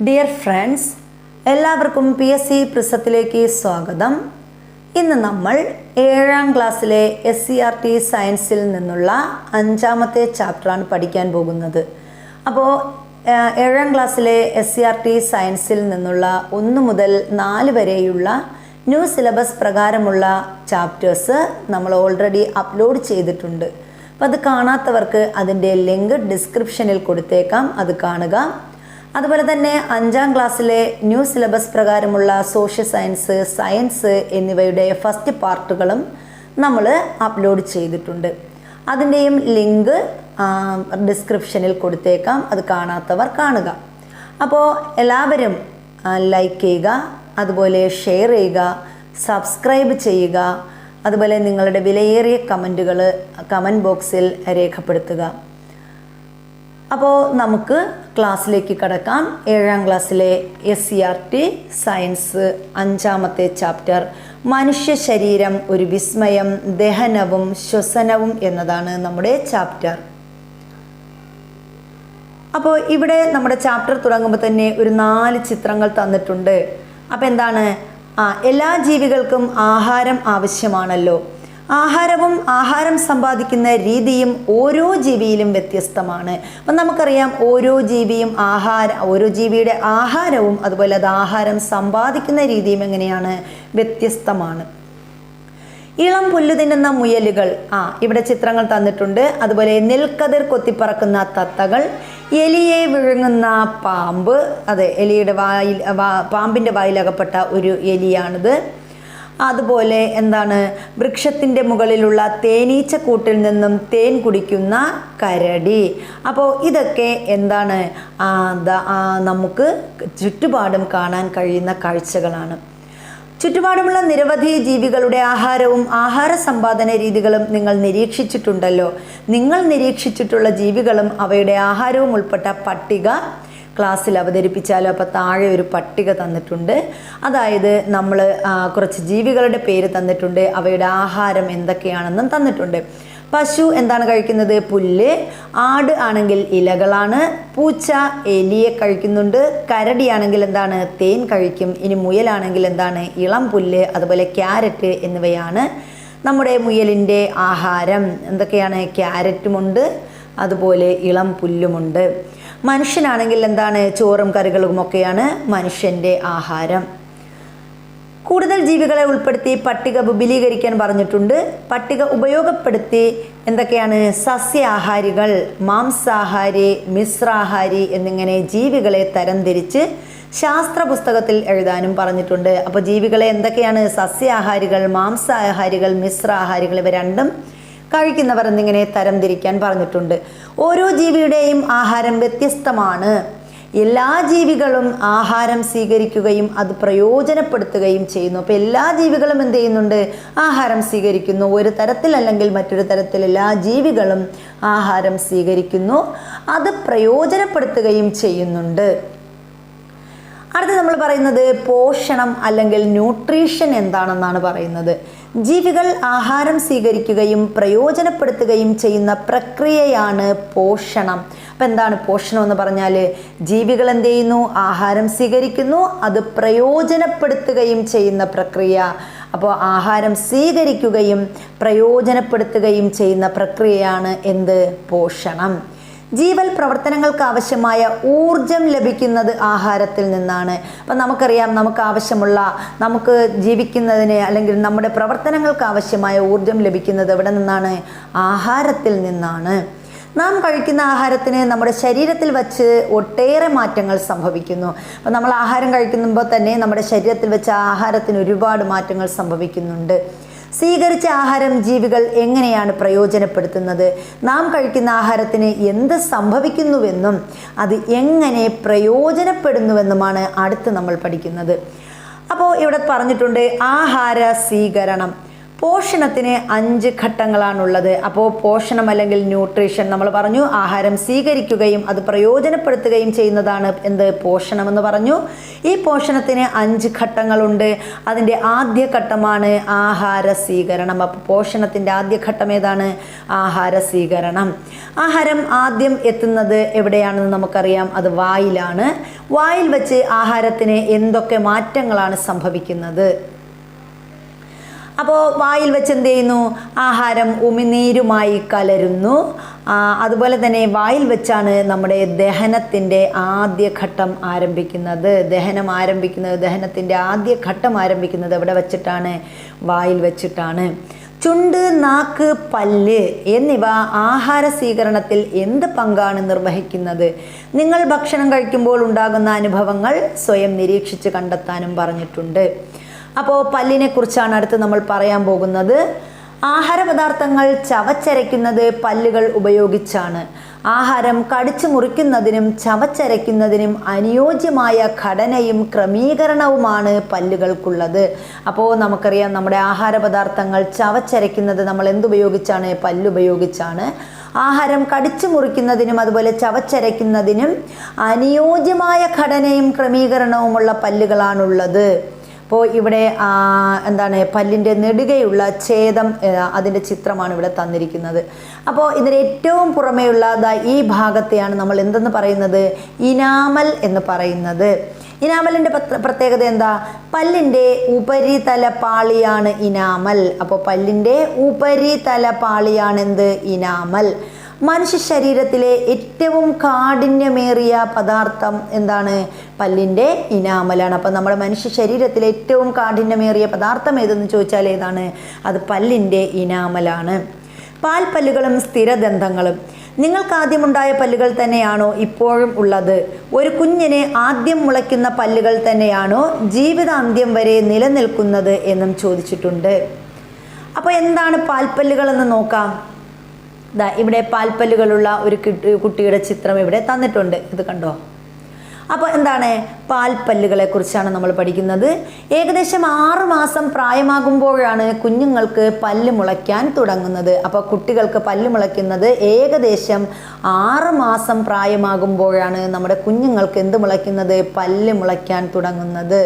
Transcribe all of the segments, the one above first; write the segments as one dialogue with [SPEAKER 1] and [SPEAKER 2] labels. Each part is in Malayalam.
[SPEAKER 1] ഡിയർ ഫ്രണ്ട്സ്, എല്ലാവർക്കും PSC പ്രിസത്തിലേക്ക് സ്വാഗതം. ഇന്ന് നമ്മൾ 7ാം ക്ലാസ്സിലെ SCERT സയൻസിൽ നിന്നുള്ള 5ാമത്തെ ചാപ്റ്ററാണ് പഠിക്കാൻ പോകുന്നത്. അപ്പോൾ 7ാം ക്ലാസ്സിലെ SCERT സയൻസിൽ നിന്നുള്ള 1 മുതൽ 4 വരെയുള്ള ന്യൂ സിലബസ് പ്രകാരമുള്ള ചാപ്റ്റേഴ്സ് നമ്മൾ ഓൾറെഡി അപ്ലോഡ് ചെയ്തിട്ടുണ്ട്. അപ്പോൾ അത് കാണാത്തവർക്ക് അതിൻ്റെ ലിങ്ക് ഡിസ്ക്രിപ്ഷനിൽ കൊടുത്തേക്കാം, അത് കാണുക. അതുപോലെ തന്നെ 5ാം ക്ലാസ്സിലെ ന്യൂ സിലബസ് പ്രകാരമുള്ള സോഷ്യൽ സയൻസ് എന്നിവയുടെ ഫസ്റ്റ് പാർട്ടുകളും നമ്മൾ അപ്ലോഡ് ചെയ്തിട്ടുണ്ട്. അതിൻ്റെയും ലിങ്ക് ഡിസ്ക്രിപ്ഷനിൽ കൊടുത്തേക്കാം, അത് കാണാത്തവർ കാണുക. അപ്പോൾ എല്ലാവരും ലൈക്ക് ചെയ്യുക, അതുപോലെ ഷെയർ ചെയ്യുക, സബ്സ്ക്രൈബ് ചെയ്യുക, അതുപോലെ നിങ്ങളുടെ വിലയേറിയ കമൻറ്റുകൾ കമൻറ്റ് ബോക്സിൽ രേഖപ്പെടുത്തുക. അപ്പോൾ നമുക്ക് ക്ലാസ്സിലേക്ക് കടക്കാം. 7ാം ക്ലാസ്സിലെ SCERT സയൻസ് 5ാമത്തെ ചാപ്റ്റർ മനുഷ്യ ശരീരം ഒരു വിസ്മയം, ദഹനവും ശ്വസനവും എന്നതാണ് നമ്മുടെ ചാപ്റ്റർ. അപ്പോൾ ഇവിടെ നമ്മുടെ ചാപ്റ്റർ തുടങ്ങുമ്പോൾ തന്നെ ഒരു 4 ചിത്രങ്ങൾ തന്നിട്ടുണ്ട്. അപ്പോൾ എന്താണ്, എല്ലാ ജീവികൾക്കും ആഹാരം ആവശ്യമാണല്ലോ. ആഹാരം സമ്പാദിക്കുന്ന രീതിയും ഓരോ ജീവിയിലും വ്യത്യസ്തമാണ്. അപ്പം നമുക്കറിയാം ഓരോ ജീവിയുടെ ആഹാരവും അതുപോലെ അത് ആഹാരം സമ്പാദിക്കുന്ന രീതിയും എങ്ങനെയാണ്, വ്യത്യസ്തമാണ്. ഇളം പുല്ല് തിന്നുന്ന മുയലുകൾ, ഇവിടെ ചിത്രങ്ങൾ തന്നിട്ടുണ്ട്. അതുപോലെ നെൽക്കതിർ കൊത്തിപ്പറക്കുന്ന തത്തകൾ, എലിയെ വിഴുങ്ങുന്ന പാമ്പ്, അതെ എലിയുടെ പാമ്പിൻ്റെ വായിലകപ്പെട്ട ഒരു എലിയാണിത്. അതുപോലെ എന്താണ്, വൃക്ഷത്തിൻ്റെ മുകളിലുള്ള തേനീച്ചക്കൂട്ടിൽ നിന്നും തേൻ കുടിക്കുന്ന കരടി. അപ്പോൾ ഇതൊക്കെ എന്താണ്, നമുക്ക് ചുറ്റുപാടും കാണാൻ കഴിയുന്ന കാഴ്ചകളാണ്. ചുറ്റുപാടുമുള്ള നിരവധി ജീവികളുടെ ആഹാരവും ആഹാര സമ്പാദന രീതികളും നിങ്ങൾ നിരീക്ഷിച്ചിട്ടുണ്ടല്ലോ. നിങ്ങൾ നിരീക്ഷിച്ചിട്ടുള്ള ജീവികളും അവയുടെ ആഹാരവും ഉൾപ്പെട്ട പട്ടിക ക്ലാസ്സിൽ അവതരിപ്പിച്ചാലോ. അപ്പോൾ താഴെ ഒരു പട്ടിക തന്നിട്ടുണ്ട്. അതായത് നമ്മൾ കുറച്ച് ജീവികളുടെ പേര് തന്നിട്ടുണ്ട്, അവയുടെ ആഹാരം എന്തൊക്കെയാണെന്നും തന്നിട്ടുണ്ട്. പശു എന്താണ് കഴിക്കുന്നത്, പുല്ല്. ആട് ആണെങ്കിൽ ഇലകളാണ്. പൂച്ച എലിയെ കഴിക്കുന്നുണ്ട്. കരടിയാണെങ്കിൽ എന്താണ്, തേൻ കഴിക്കും. ഇനി മുയലാണെങ്കിൽ എന്താണ്, ഇളം പുല്ല്, അതുപോലെ ക്യാരറ്റ് എന്നിവയാണ് നമ്മുടെ മുയലിൻ്റെ ആഹാരം. എന്തൊക്കെയാണ്, ക്യാരറ്റുമുണ്ട്, അതുപോലെ ഇളം പുല്ലുമുണ്ട്. മനുഷ്യനാണെങ്കിൽ എന്താണ്, ചോറും കറികളുമൊക്കെയാണ് മനുഷ്യൻ്റെ ആഹാരം. കൂടുതൽ ജീവികളെ ഉൾപ്പെടുത്തി പട്ടിക വിപുലീകരിക്കാൻ പറഞ്ഞിട്ടുണ്ട്. പട്ടിക ഉപയോഗപ്പെടുത്തി എന്തൊക്കെയാണ്, സസ്യാഹാരികൾ, മാംസാഹാരി, മിശ്രാഹാരി എന്നിങ്ങനെ ജീവികളെ തരംതിരിച്ച് ശാസ്ത്ര പുസ്തകത്തിൽ എഴുതാനും പറഞ്ഞിട്ടുണ്ട്. അപ്പോൾ ജീവികളെ എന്തൊക്കെയാണ്, സസ്യാഹാരികൾ, മാംസാഹാരികൾ, മിശ്രാഹാരികൾ, ഇവ രണ്ടും കഴിക്കുന്നവർ എന്നിങ്ങനെ തരംതിരിക്കാൻ പറഞ്ഞിട്ടുണ്ട്. ഓരോ ജീവിയുടെയും ആഹാരം വ്യത്യസ്തമാണ്. എല്ലാ ജീവികളും ആഹാരം സ്വീകരിക്കുകയും അത് പ്രയോജനപ്പെടുത്തുകയും ചെയ്യുന്നു. അപ്പോൾ എല്ലാ ജീവികളും എന്ത് ചെയ്യുന്നുണ്ട്, ആഹാരം സ്വീകരിക്കുന്നു. ഒരു തരത്തിൽ അല്ലെങ്കിൽ മറ്റൊരു തരത്തിൽ എല്ലാ ജീവികളും ആഹാരം സ്വീകരിക്കുന്നു, അത് പ്രയോജനപ്പെടുത്തുകയും ചെയ്യുന്നുണ്ട്. അടുത്ത് നമ്മൾ പറയുന്നത് പോഷണം അല്ലെങ്കിൽ ന്യൂട്രീഷൻ എന്താണെന്നാണ് പറയുന്നത്. ജീവികൾ ആഹാരം സ്വീകരിക്കുകയും പ്രയോജനപ്പെടുത്തുകയും ചെയ്യുന്ന പ്രക്രിയയാണ് പോഷണം. അപ്പം എന്താണ് പോഷണം എന്ന് പറഞ്ഞാൽ, ജീവികൾ എന്ത് ചെയ്യുന്നു, ആഹാരം സ്വീകരിക്കുന്നു, അത് പ്രയോജനപ്പെടുത്തുകയും ചെയ്യുന്ന പ്രക്രിയ. അപ്പോൾ ആഹാരം സ്വീകരിക്കുകയും പ്രയോജനപ്പെടുത്തുകയും ചെയ്യുന്ന പ്രക്രിയയാണ് എന്ത്, പോഷണം. ജീവൽ പ്രവർത്തനങ്ങൾക്ക് ആവശ്യമായ ഊർജം ലഭിക്കുന്നത് ആഹാരത്തിൽ നിന്നാണ്. അപ്പം നമുക്കറിയാം, നമുക്ക് ജീവിക്കുന്നതിന് അല്ലെങ്കിൽ നമ്മുടെ പ്രവർത്തനങ്ങൾക്ക് ആവശ്യമായ ഊർജം ലഭിക്കുന്നത് എവിടെ നിന്നാണ്, ആഹാരത്തിൽ നിന്നാണ്. നാം കഴിക്കുന്ന ആഹാരത്തിന് നമ്മുടെ ശരീരത്തിൽ വച്ച് ഒട്ടേറെ മാറ്റങ്ങൾ സംഭവിക്കുന്നു. അപ്പം നമ്മൾ ആഹാരം കഴിക്കുമ്പോൾ തന്നെ നമ്മുടെ ശരീരത്തിൽ വെച്ച് ആഹാരത്തിന് ഒരുപാട് മാറ്റങ്ങൾ സംഭവിക്കുന്നുണ്ട്. സ്വീകരിച്ച ആഹാരം ജീവികൾ എങ്ങനെയാണ് പ്രയോജനപ്പെടുത്തുന്നത്, നാം കഴിക്കുന്ന ആഹാരത്തിന് എന്ത് സംഭവിക്കുന്നുവെന്നും അത് എങ്ങനെ പ്രയോജനപ്പെടുന്നുവെന്നുമാണ് അടുത്ത് നമ്മൾ പഠിക്കുന്നത്. അപ്പോൾ ഇവിടെ പറഞ്ഞിട്ടുണ്ട് ആഹാര സ്വീകരണം. പോഷണത്തിന് 5 ഘട്ടങ്ങളാണുള്ളത്. അപ്പോൾ പോഷണം അല്ലെങ്കിൽ ന്യൂട്രീഷൻ നമ്മൾ പറഞ്ഞു, ആഹാരം സ്വീകരിക്കുകയും അത് പ്രയോജനപ്പെടുത്തുകയും ചെയ്യുന്നതാണ് എന്ത്, പോഷണം എന്ന് പറഞ്ഞു. ഈ പോഷണത്തിന് 5 ഘട്ടങ്ങളുണ്ട്. അതിൻ്റെ ആദ്യ ഘട്ടമാണ് ആഹാര സ്വീകരണം. അപ്പോൾ പോഷണത്തിൻ്റെ ആദ്യ ഘട്ടം ഏതാണ്? ആഹാര സ്വീകരണം. ആഹാരം ആദ്യം എത്തുന്നത് എവിടെയാണെന്ന് നമുക്കറിയാം, അത് വായിലാണ്. വായിൽ വെച്ച് ആഹാരത്തിന് എന്തൊക്കെ മാറ്റങ്ങളാണ് സംഭവിക്കുന്നത്? അപ്പോൾ വായിൽ വെച്ച് എന്ത് ചെയ്യുന്നു? ആഹാരം ഉമിനീരുമായി കലരുന്നു. അതുപോലെ തന്നെ വായിൽ വെച്ചാണ് നമ്മുടെ ദഹനത്തിൻ്റെ ആദ്യഘട്ടം ആരംഭിക്കുന്നത്. ദഹനത്തിൻ്റെ ആദ്യഘട്ടം ആരംഭിക്കുന്നത് എവിടെ വെച്ചിട്ടാണ്? വായിൽ വെച്ചിട്ടാണ്. ചുണ്ട്, നാക്ക്, പല്ല് എന്നിവ ആഹാര സ്വീകരണത്തിൽ എന്ത് പങ്കാണ് നിർവഹിക്കുന്നത്? നിങ്ങൾ ഭക്ഷണം കഴിക്കുമ്പോൾ ഉണ്ടാകുന്ന അനുഭവങ്ങൾ സ്വയം നിരീക്ഷിച്ച് കണ്ടെത്താനും പറഞ്ഞിട്ടുണ്ട്. അപ്പോൾ പല്ലിനെ കുറിച്ചാണ് അടുത്ത് നമ്മൾ പറയാൻ പോകുന്നത്. ആഹാരപദാർത്ഥങ്ങൾ ചവച്ചരയ്ക്കുന്നത് പല്ലുകൾ ഉപയോഗിച്ചാണ്. ആഹാരം കടിച്ചു മുറിക്കുന്നതിനും ചവച്ചരയ്ക്കുന്നതിനും അനുയോജ്യമായ ഘടനയും ക്രമീകരണവുമാണ് പല്ലുകൾക്കുള്ളത്. അപ്പോൾ നമുക്കറിയാം, നമ്മുടെ ആഹാരപദാർത്ഥങ്ങൾ ചവച്ചരയ്ക്കുന്നത് നമ്മൾ എന്തുപയോഗിച്ചാണ്? പല്ലുപയോഗിച്ചാണ്. ആഹാരം കടിച്ചു മുറിക്കുന്നതിനും അതുപോലെ ചവച്ചരയ്ക്കുന്നതിനും അനുയോജ്യമായ ഘടനയും ക്രമീകരണവുമുള്ള പല്ലുകളാണുള്ളത്. അപ്പോൾ ഇവിടെ എന്താണ്, പല്ലിൻ്റെ നെടുകയുള്ള ഛേദം, അതിൻ്റെ ചിത്രമാണ് ഇവിടെ തന്നിരിക്കുന്നത്. അപ്പോൾ ഇതിന് ഏറ്റവും പുറമേയുള്ള ഈ ഭാഗത്തെയാണ് നമ്മൾ എന്തെന്ന് പറയുന്നത്? ഇനാമൽ എന്ന് പറയുന്നത്. ഇനാമലിൻ്റെ പ്രത്യേകത എന്താ? പല്ലിൻ്റെ ഉപരിതല പാളിയാണ് ഇനാമൽ. അപ്പോൾ പല്ലിൻ്റെ ഉപരിതല പാളിയാണ് എന്ത്? ഇനാമൽ. മനുഷ്യ ശരീരത്തിലെ ഏറ്റവും കാഠിന്യമേറിയ പദാർത്ഥം എന്താണ്? പല്ലിൻ്റെ ഇനാമലാണ്. അപ്പം നമ്മുടെ മനുഷ്യ ശരീരത്തിലെ ഏറ്റവും കാഠിന്യമേറിയ പദാർത്ഥം ഏതെന്ന് ചോദിച്ചാൽ ഏതാണ്? അത് പല്ലിൻ്റെ ഇനാമലാണ്. പാൽപ്പല്ലുകളും സ്ഥിരദന്തങ്ങളും. നിങ്ങൾക്ക് ആദ്യമുണ്ടായ പല്ലുകൾ തന്നെയാണോ ഇപ്പോഴും ഉള്ളത്? ഒരു കുഞ്ഞിന് ആദ്യം മുളയ്ക്കുന്ന പല്ലുകൾ തന്നെയാണോ ജീവിതാന്ത്യം വരെ നിലനിൽക്കുന്നത് എന്നും ചോദിച്ചിട്ടുണ്ട്. അപ്പോൾ എന്താണ് പാൽപ്പല്ലുകൾ എന്ന് നോക്കാം. ഇവിടെ പാൽപ്പല്ലുകളുള്ള ഒരു കുട്ടിയുടെ ചിത്രം ഇവിടെ തന്നിട്ടുണ്ട്. ഇത് കണ്ടോ? അപ്പോൾ എന്താണ്? പാൽപ്പല്ലുകളെ കുറിച്ചാണ് നമ്മൾ പഠിക്കുന്നത്. ഏകദേശം 6 മാസം പ്രായമാകുമ്പോഴാണ് കുഞ്ഞുങ്ങൾക്ക് പല്ല് മുളയ്ക്കാൻ തുടങ്ങുന്നത്. അപ്പോൾ കുട്ടികൾക്ക് പല്ല് മുളയ്ക്കുന്നത് ഏകദേശം 6 മാസം പ്രായമാകുമ്പോഴാണ് നമ്മുടെ കുഞ്ഞുങ്ങൾക്ക് എന്ത് മുളയ്ക്കുന്നത്? പല്ല് മുളയ്ക്കാൻ തുടങ്ങുന്നത്.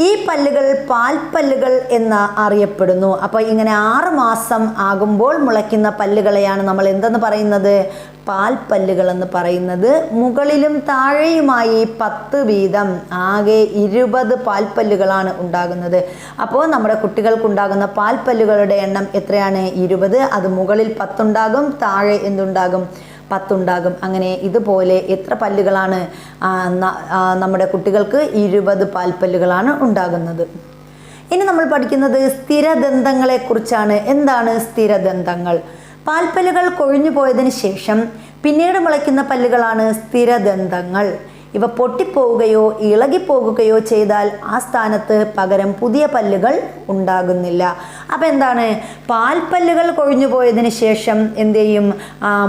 [SPEAKER 1] ഈ പല്ലുകൾ പാൽപ്പല്ലുകൾ എന്ന് അറിയപ്പെടുന്നു. അപ്പോൾ ഇങ്ങനെ 6 മാസം ആകുമ്പോൾ മുളയ്ക്കുന്ന പല്ലുകളെയാണ് നമ്മൾ എന്തെന്ന് പറയുന്നത്? പാൽപ്പല്ലുകൾ എന്ന് പറയുന്നത്. മുകളിലും താഴെയുമായി 10 വീതം ആകെ 20 പാൽപ്പല്ലുകളാണ് ഉണ്ടാകുന്നത്. അപ്പോൾ നമ്മുടെ കുട്ടികൾക്കുണ്ടാകുന്ന പാൽപ്പല്ലുകളുടെ എണ്ണം എത്രയാണ്? 20. അത് മുകളിൽ 10 ഉണ്ടാകും, താഴെ എന്തുണ്ടാകും? 10 ഉണ്ടാകും. അങ്ങനെ ഇതുപോലെ എത്ര പല്ലുകളാണ് നമ്മുടെ കുട്ടികൾക്ക്? 20 പാൽപ്പല്ലുകളാണ് ഉണ്ടാകുന്നത്. ഇനി നമ്മൾ പഠിക്കുന്നത് സ്ഥിരദന്തങ്ങളെ കുറിച്ചാണ്. എന്താണ് സ്ഥിരദന്തങ്ങൾ? പാൽപ്പല്ലുകൾ കൊഴിഞ്ഞു പോയതിന് ശേഷം പിന്നീട് മുളയ്ക്കുന്ന പല്ലുകളാണ് സ്ഥിരദന്തങ്ങൾ. ഇവ പൊട്ടിപ്പോവുകയോ ഇളകിപ്പോകുകയോ ചെയ്താൽ ആ സ്ഥാനത്ത് പകരം പുതിയ പല്ലുകൾ ഉണ്ടാകുന്നില്ല. അപ്പം എന്താണ്? പാൽപ്പല്ലുകൾ കൊഴിഞ്ഞു പോയതിന് ശേഷം എന്ത് ചെയ്യും?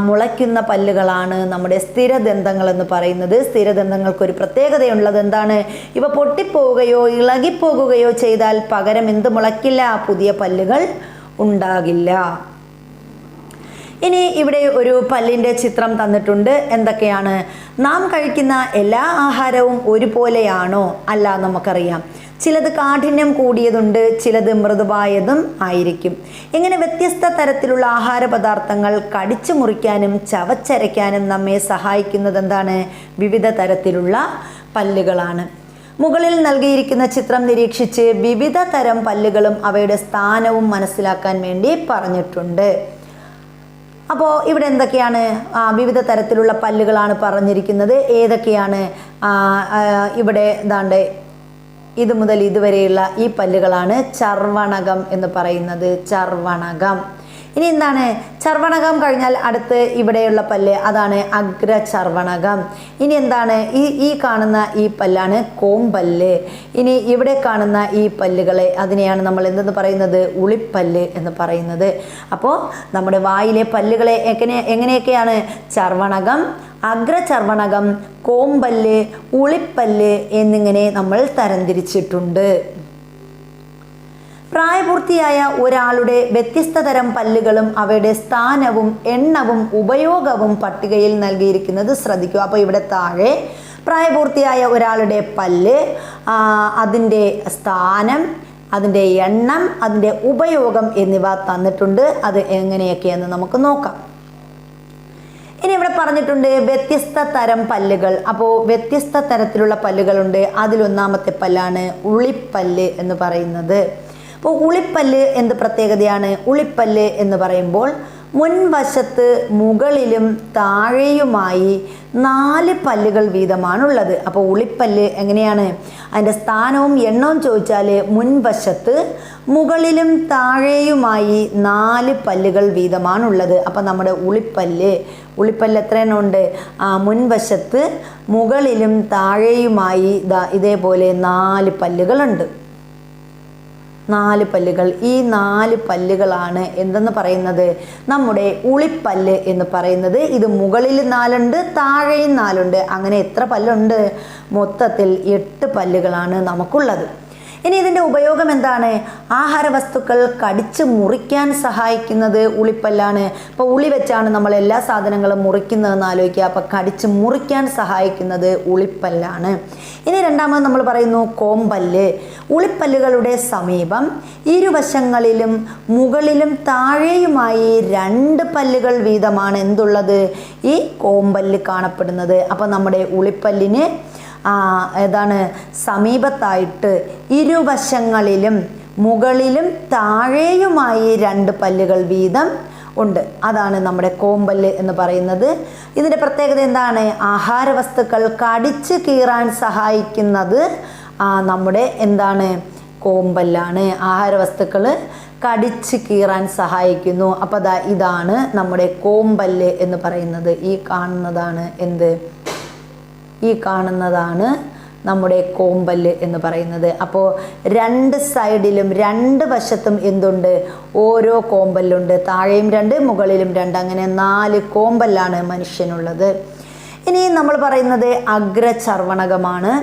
[SPEAKER 1] മുളയ്ക്കുന്ന പല്ലുകളാണ് നമ്മുടെ സ്ഥിരദന്തങ്ങൾ എന്ന് പറയുന്നത്. സ്ഥിരദന്തങ്ങൾക്കൊരു പ്രത്യേകതയുള്ളത് എന്താണ്? ഇവ പൊട്ടിപ്പോവുകയോ ഇളകിപ്പോകുകയോ ചെയ്താൽ പകരം എന്ത് മുളയ്ക്കില്ല? പുതിയ പല്ലുകൾ ഉണ്ടാകില്ല. ഇനി ഇവിടെ ഒരു പല്ലിൻ്റെ ചിത്രം തന്നിട്ടുണ്ട്. എന്തൊക്കെയാണ്? നാം കഴിക്കുന്ന എല്ലാ ആഹാരവും ഒരുപോലെയാണോ? അല്ല, നമുക്കറിയാം. ചിലത് കാഠിന്യം കൂടിയതുണ്ട്, ചിലത് മൃദുവായതും ആയിരിക്കും. ഇങ്ങനെ വ്യത്യസ്ത തരത്തിലുള്ള ആഹാര പദാർത്ഥങ്ങൾ കടിച്ചു മുറിക്കാനും ചവച്ചരയ്ക്കാനും നമ്മെ സഹായിക്കുന്നത് എന്താണ്? വിവിധ തരത്തിലുള്ള പല്ലുകളാണ്. മുകളിൽ നൽകിയിരിക്കുന്ന ചിത്രം നിരീക്ഷിച്ച് വിവിധ തരം പല്ലുകളും അവയുടെ സ്ഥാനവും മനസ്സിലാക്കാൻ വേണ്ടി പറഞ്ഞിട്ടുണ്ട്. അപ്പോൾ ഇവിടെ എന്തൊക്കെയാണ്? വിവിധ തരത്തിലുള്ള പല്ലുകളാണ് പറഞ്ഞിരിക്കുന്നത്. ഏതൊക്കെയാണ്? ഇവിടെ ദാണ്ട് ഇത് മുതൽ ഇതുവരെയുള്ള ഈ പല്ലുകളാണ് ചർവണകം എന്ന് പറയുന്നത്. ചർവണകം. ഇനി എന്താണ്? ചർവണകം കഴിഞ്ഞാൽ അടുത്ത് ഇവിടെയുള്ള പല്ല്, അതാണ് അഗ്രചർവണകം. ഇനി എന്താണ്? ഈ കാണുന്ന ഈ പല്ലാണ് കോമ്പല്ല്. ഇനി ഇവിടെ കാണുന്ന ഈ പല്ലുകളെ അതിനെയാണ് നമ്മൾ എന്തെന്ന് പറയുന്നത്? ഉളിപ്പല്ല് എന്ന് പറയുന്നത്. അപ്പോൾ നമ്മുടെ വായിലെ പല്ലുകളെ എങ്ങനെയൊക്കെയാണ്? ചർവണകം, അഗ്രചർവണകം, കോമ്പല്ല്, ഉളിപ്പല്ല് എന്നിങ്ങനെ നമ്മൾ തരംതിരിച്ചിട്ടുണ്ട്. പ്രായപൂർത്തിയായ ഒരാളുടെ വ്യത്യസ്ത തരം പല്ലുകളും അവയുടെ സ്ഥാനവും എണ്ണവും ഉപയോഗവും പട്ടികയിൽ നൽകിയിരിക്കുന്നത് ശ്രദ്ധിക്കുക. അപ്പോൾ ഇവിടെ താഴെ പ്രായപൂർത്തിയായ ഒരാളുടെ പല്ല്, അതിൻ്റെ സ്ഥാനം, അതിൻ്റെ എണ്ണം, അതിൻ്റെ ഉപയോഗം എന്നിവ തന്നിട്ടുണ്ട്. അത് എങ്ങനെയൊക്കെയെന്ന് നമുക്ക് നോക്കാം. ഇനി ഇവിടെ പറഞ്ഞിട്ടുണ്ട് വ്യത്യസ്ത തരം പല്ലുകൾ. അപ്പോൾ വ്യത്യസ്ത തരത്തിലുള്ള പല്ലുകളുണ്ട്. അതിലൊന്നാമത്തെ പല്ലാണ് ഉളിപ്പല്ല് എന്ന് പറയുന്നത്. അപ്പോൾ ഉളിപ്പല്ല് എന്ത് പ്രത്യേകതയാണ്? ഉളിപ്പല്ല് എന്ന് പറയുമ്പോൾ മുൻവശത്ത് മുകളിലും താഴെയുമായി 4 പല്ലുകൾ വീതമാണുള്ളത്. അപ്പോൾ ഉളിപ്പല്ല് എങ്ങനെയാണ്? അതിൻ്റെ സ്ഥാനവും എണ്ണവും ചോദിച്ചാൽ മുൻവശത്ത് മുകളിലും താഴെയുമായി 4 പല്ലുകൾ വീതമാണുള്ളത്. അപ്പോൾ നമ്മുടെ ഉളിപ്പല്ല് എത്ര എണ്ണം ഉണ്ട്? മുൻവശത്ത് മുകളിലും താഴെയുമായി ഇതേപോലെ 4 പല്ലുകളുണ്ട്. 4 പല്ലുകൾ. ഈ 4 പല്ലുകളാണ് എന്തെന്ന് പറയുന്നത്? നമ്മുടെ ഉളിപ്പല്ല് എന്ന് പറയുന്നത്. ഇത് മുകളിൽ 4 ഉണ്ട്, താഴെയും 4 ഉണ്ട്. അങ്ങനെ എത്ര പല്ലുണ്ട്? മൊത്തത്തിൽ 8 പല്ലുകളാണ് നമുക്കുള്ളത്. ഇനി ഇതിൻ്റെ ഉപയോഗം എന്താണ്? ആഹാര വസ്തുക്കൾ കടിച്ച് മുറിക്കാൻ സഹായിക്കുന്നത് ഉളിപ്പല്ലാണ്. ഇപ്പോൾ ഉളി വെച്ചാണ് നമ്മൾ എല്ലാ സാധനങ്ങളും മുറിക്കുന്നതെന്ന് ആലോചിക്കുക. അപ്പോൾ കടിച്ച് മുറിക്കാൻ സഹായിക്കുന്നത് ഉളിപ്പല്ലാണ്. ഇനി രണ്ടാമത് നമ്മൾ പറയുന്നു കോമ്പല്ല്. ഉളിപ്പല്ലുകളുടെ സമീപം ഇരുവശങ്ങളിലും മുകളിലും താഴെയുമായി 2 പല്ലുകൾ വീതമാണ് എന്തുള്ളത്? ഈ കോമ്പല്ല് കാണപ്പെടുന്നത്. അപ്പോൾ നമ്മുടെ ഉളിപ്പല്ലിന് ഏതാണ്? സമീപത്തായിട്ട് ഇരുവശങ്ങളിലും മുകളിലും താഴെയുമായി 2 പല്ലുകൾ വീതം ഉണ്ട്. അതാണ് നമ്മുടെ കോമ്പല്ല് എന്ന് പറയുന്നത്. ഇതിൻ്റെ പ്രത്യേകത എന്താണ്? ആഹാര വസ്തുക്കൾ കടിച്ച് കീറാൻ സഹായിക്കുന്നത് നമ്മുടെ എന്താണ്? കോമ്പല്ലാണ്. ആഹാര വസ്തുക്കൾ കടിച്ച് കീറാൻ സഹായിക്കുന്നു. അപ്പോൾ ഇതാണ് നമ്മുടെ കോമ്പല്ല് എന്ന് പറയുന്നത്. ഈ കാണുന്നതാണ് നമ്മുടെ കോമ്പല്ല് എന്ന് പറയുന്നത്. അപ്പോൾ 2 സൈഡിലും 2 വശത്തും എന്തുണ്ട്? ഓരോ കോമ്പല്ലുണ്ട്. താഴെയും 2, മുകളിലും 2, അങ്ങനെ 4 കോമ്പല്ലാണ് മനുഷ്യനുള്ളത്. ഇനി നമ്മൾ പറയുന്നത് അഗ്രചർവണകമാണ്.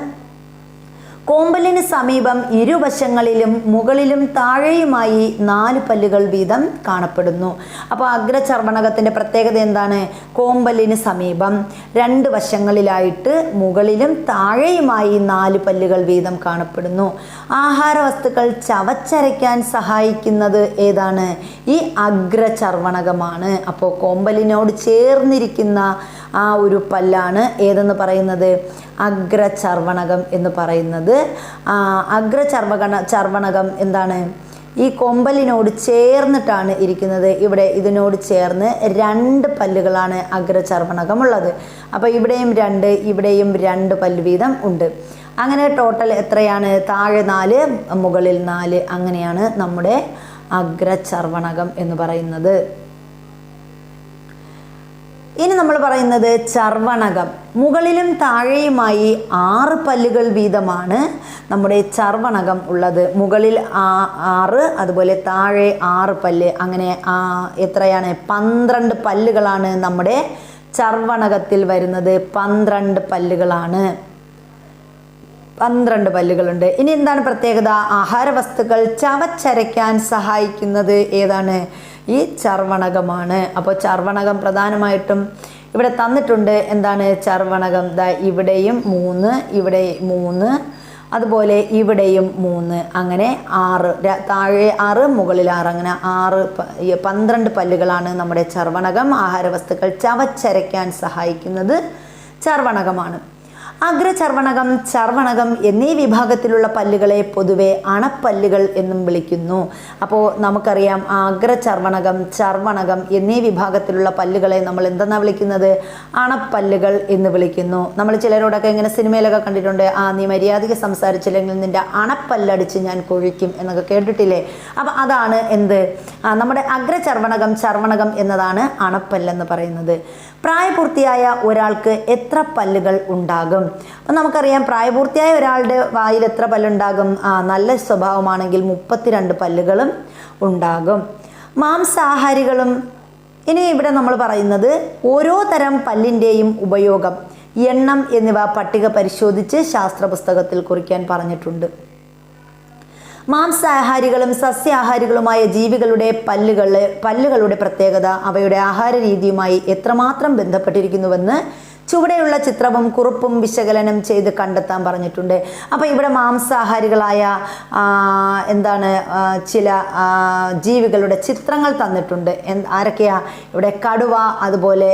[SPEAKER 1] കോമ്പല്ലിന് സമീപം ഇരുവശങ്ങളിലും മുകളിലും താഴെയുമായി 4 പല്ലുകൾ വീതം കാണപ്പെടുന്നു. അപ്പോൾ അഗ്രചർവണകത്തിൻ്റെ പ്രത്യേകത എന്താണ്? കോമ്പല്ലിന് സമീപം 2 വശങ്ങളിലായിട്ട് മുകളിലും താഴെയുമായി 4 പല്ലുകൾ വീതം കാണപ്പെടുന്നു. ആഹാര വസ്തുക്കൾ ചവച്ചരയ്ക്കാൻ സഹായിക്കുന്നത് ഏതാണ്? ഈ അഗ്രചർവണകമാണ്. അപ്പോൾ കോമ്പല്ലിനോട് ചേർന്നിരിക്കുന്ന ഒരു പല്ലാണ് ഏതെന്ന് പറയുന്നത്? അഗ്രചർവണകം എന്ന് പറയുന്നത്. ചർവണകം എന്താണ്? ഈ കൊമ്പലിനോട് ചേർന്നിട്ടാണ് ഇരിക്കുന്നത്. ഇവിടെ ഇതിനോട് ചേർന്ന് 2 പല്ലുകളാണ് അഗ്രചർവണകമുള്ളത്. അപ്പോൾ ഇവിടെയും 2, ഇവിടെയും 2 പല്ല് വീതം ഉണ്ട്. അങ്ങനെ ടോട്ടൽ എത്രയാണ്? താഴെ 4, മുകളിൽ 4. അങ്ങനെയാണ് നമ്മുടെ അഗ്രചർവണകം എന്ന് പറയുന്നത്. ഇനി നമ്മൾ പറയുന്നത് ചർവണകം. മുകളിലും താഴെയുമായി 6 പല്ലുകൾ വീതമാണ് നമ്മുടെ ചർവണകം ഉള്ളത്. മുകളിൽ 6, അതുപോലെ താഴെ 6 പല്ല്. അങ്ങനെ എത്രയാണ്? 12 പല്ലുകളാണ് നമ്മുടെ ചർവണകത്തിൽ വരുന്നത്. 12 പല്ലുകളാണ്. 12 പല്ലുകളുണ്ട്. ഇനി എന്താണ് പ്രത്യേകത? ആഹാര വസ്തുക്കൾ ചവച്ചരയ്ക്കാൻ സഹായിക്കുന്നത് ഏതാണ്? ഈ ചർവണകമാണ്. അപ്പോൾ ചർവണകം പ്രധാനമായിട്ടും ഇവിടെ തന്നിട്ടുണ്ട്. എന്താണ് ചർവണകം? ഇവിടെയും 3, ഇവിടെ 3, അതുപോലെ ഇവിടെയും 3, അങ്ങനെ 6. താഴെ 6, മുകളിൽ 6, അങ്ങനെ 12 പല്ലുകളാണ് നമ്മുടെ ചർവണകം. ആഹാര വസ്തുക്കൾ ചവച്ചരയ്ക്കാൻ സഹായിക്കുന്നത് ചർവണകമാണ്. അഗ്രചർവണകം, ചർവണകം എന്നീ വിഭാഗത്തിലുള്ള പല്ലുകളെ പൊതുവെ അണപ്പല്ലുകൾ എന്നും വിളിക്കുന്നു. അപ്പോൾ നമുക്കറിയാം അഗ്രചർവണകം, ചർവണകം എന്നീ വിഭാഗത്തിലുള്ള പല്ലുകളെ നമ്മൾ എന്തെന്നാ വിളിക്കുന്നത്? അണപ്പല്ലുകൾ എന്ന് വിളിക്കുന്നു. നമ്മൾ ചിലരോടൊക്കെ ഇങ്ങനെ സിനിമയിലൊക്കെ കണ്ടിട്ടുണ്ട്, നീ മര്യാദയ്ക്ക് സംസാരിച്ചില്ലെങ്കിൽ നിന്റെ അണപ്പല്ലടിച്ച് ഞാൻ കൊഴിക്കും എന്നൊക്കെ കേട്ടിട്ടില്ലേ? അപ്പം അതാണ് എന്ത്? നമ്മുടെ അഗ്രചർവണകം, ചർവണകം എന്നതാണ് അണപ്പല്ലെന്ന് പറയുന്നത്. പ്രായപൂർത്തിയായ ഒരാൾക്ക് എത്ര പല്ലുകൾ ഉണ്ടാകും? അപ്പം നമുക്കറിയാം പ്രായപൂർത്തിയായ ഒരാളുടെ വായിൽ എത്ര പല്ലുണ്ടാകും? നല്ല സ്വഭാവമാണെങ്കിൽ 32 പല്ലുകളും ഉണ്ടാകും. മാംസാഹാരികളും. ഇനി ഇവിടെ നമ്മൾ പറയുന്നത് ഓരോ തരം പല്ലിൻ്റെയും ഉപയോഗം, എണ്ണം എന്നിവ പട്ടിക പരിശോധിച്ച് ശാസ്ത്ര പുസ്തകത്തിൽ കുറിക്കാൻ പറഞ്ഞിട്ടുണ്ട്. മാംസാഹാരികളും സസ്യാഹാരികളുമായ ജീവികളുടെ പല്ലുകളുടെ പ്രത്യേകത അവയുടെ ആഹാര രീതിയുമായി എത്രമാത്രം ബന്ധപ്പെട്ടിരിക്കുന്നുവെന്ന് ചുവടെയുള്ള ചിത്രവും കുറിപ്പും വിശകലനം ചെയ്ത് കണ്ടെത്താൻ പറഞ്ഞിട്ടുണ്ട്. അപ്പോൾ ഇവിടെ മാംസാഹാരികളായ ചില ജീവികളുടെ ചിത്രങ്ങൾ തന്നിട്ടുണ്ട്. ആരൊക്കെയാ? ഇവിടെ കടുവ, അതുപോലെ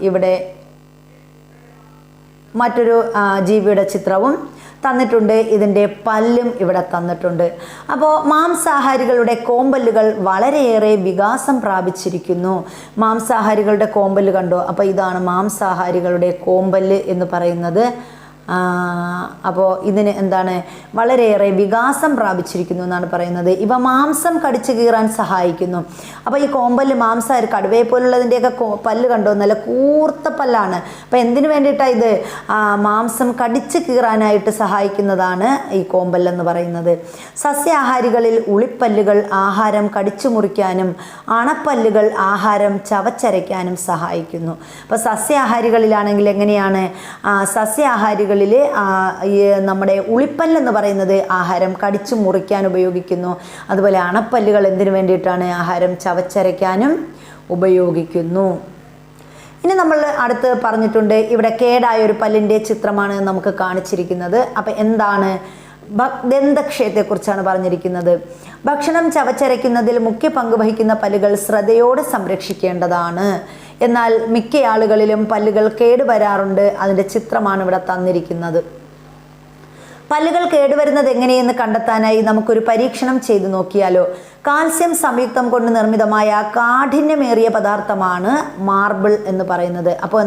[SPEAKER 1] ഇവിടെ മറ്റൊരു ജീവിയുടെ ചിത്രവും തന്നിട്ടുണ്ട്. ഇതിൻ്റെ പല്ലും ഇവിടെ തന്നിട്ടുണ്ട്. അപ്പോൾ മാംസാഹാരികളുടെ കോമ്പല്ലുകൾ വളരെയേറെ വികാസം പ്രാപിച്ചിരിക്കുന്നു. മാംസാഹാരികളുടെ കോമ്പല്ല് കണ്ടോ? അപ്പോൾ ഇതാണ് മാംസാഹാരികളുടെ കോമ്പല്ല് എന്ന് പറയുന്നത്. അപ്പോൾ ഇതിന് വളരെയേറെ വികാസം പ്രാപിച്ചിരിക്കുന്നു എന്നാണ് പറയുന്നത്. ഇവ മാംസം കടിച്ചു കീറാൻ സഹായിക്കുന്നു. അപ്പോൾ ഈ കോമ്പല്ല് മാംസാഹാരി, കടുവയെ പോലുള്ളതിൻ്റെയൊക്കെ പല്ല് കണ്ടോ? നല്ല കൂർത്ത പല്ലാണ്. അപ്പോൾ എന്തിനു വേണ്ടിയിട്ടാണ് ഇത്? മാംസം കടിച്ചു കീറാനായിട്ട് സഹായിക്കുന്നതാണ് ഈ കോമ്പല്ലെന്ന് പറയുന്നത്. സസ്യാഹാരികളിൽ ഉളിപ്പല്ലുകൾ ആഹാരം കടിച്ചു മുറിക്കാനും അണപ്പല്ലുകൾ ആഹാരം ചവച്ചരയ്ക്കാനും സഹായിക്കുന്നു. അപ്പോൾ സസ്യാഹാരികളിലാണെങ്കിൽ എങ്ങനെയാണ്? സസ്യാഹാരികൾ നമ്മുടെ ഉളിപ്പല്ലെന്ന് പറയുന്നത് ആഹാരം കടിച്ചു മുറിക്കാൻ ഉപയോഗിക്കുന്നു. അതുപോലെ അണപ്പല്ലുകൾ എന്തിനു വേണ്ടിയിട്ടാണ്? ആഹാരം ചവച്ചരയ്ക്കാനും ഉപയോഗിക്കുന്നു. ഇനി നമ്മൾ അടുത്ത് പറഞ്ഞിട്ടുണ്ട്, ഇവിടെ കേടായ ഒരു പല്ലിൻ്റെ ചിത്രമാണ് നമുക്ക് കാണിച്ചിരിക്കുന്നത്. അപ്പം എന്താണ്? ദന്തക്ഷയത്തെക്കുറിച്ചാണ് പറഞ്ഞിരിക്കുന്നത്. ഭക്ഷണം ചവച്ചരയ്ക്കുന്നതിൽ മുഖ്യ പങ്ക് വഹിക്കുന്ന പല്ലുകൾ ശ്രദ്ധയോടെ സംരക്ഷിക്കേണ്ടതാണ്. എന്നാൽ മിക്ക ആളുകളിലും പല്ലുകൾ കേടുവരാറുണ്ട്. അതിൻ്റെ ചിത്രമാണ് ഇവിടെ തന്നിരിക്കുന്നത്. പല്ലുകൾ കേടുവരുന്നത് എങ്ങനെയെന്ന് കണ്ടെത്താനായി നമുക്കൊരു പരീക്ഷണം ചെയ്തു നോക്കിയാലോ? കാൽസ്യം സംയുക്തം കൊണ്ട് നിർമ്മിതമായ കാഠിന്യമേറിയ പദാർത്ഥമാണ് മാർബിൾ എന്ന് പറയുന്നത്. അപ്പോൾ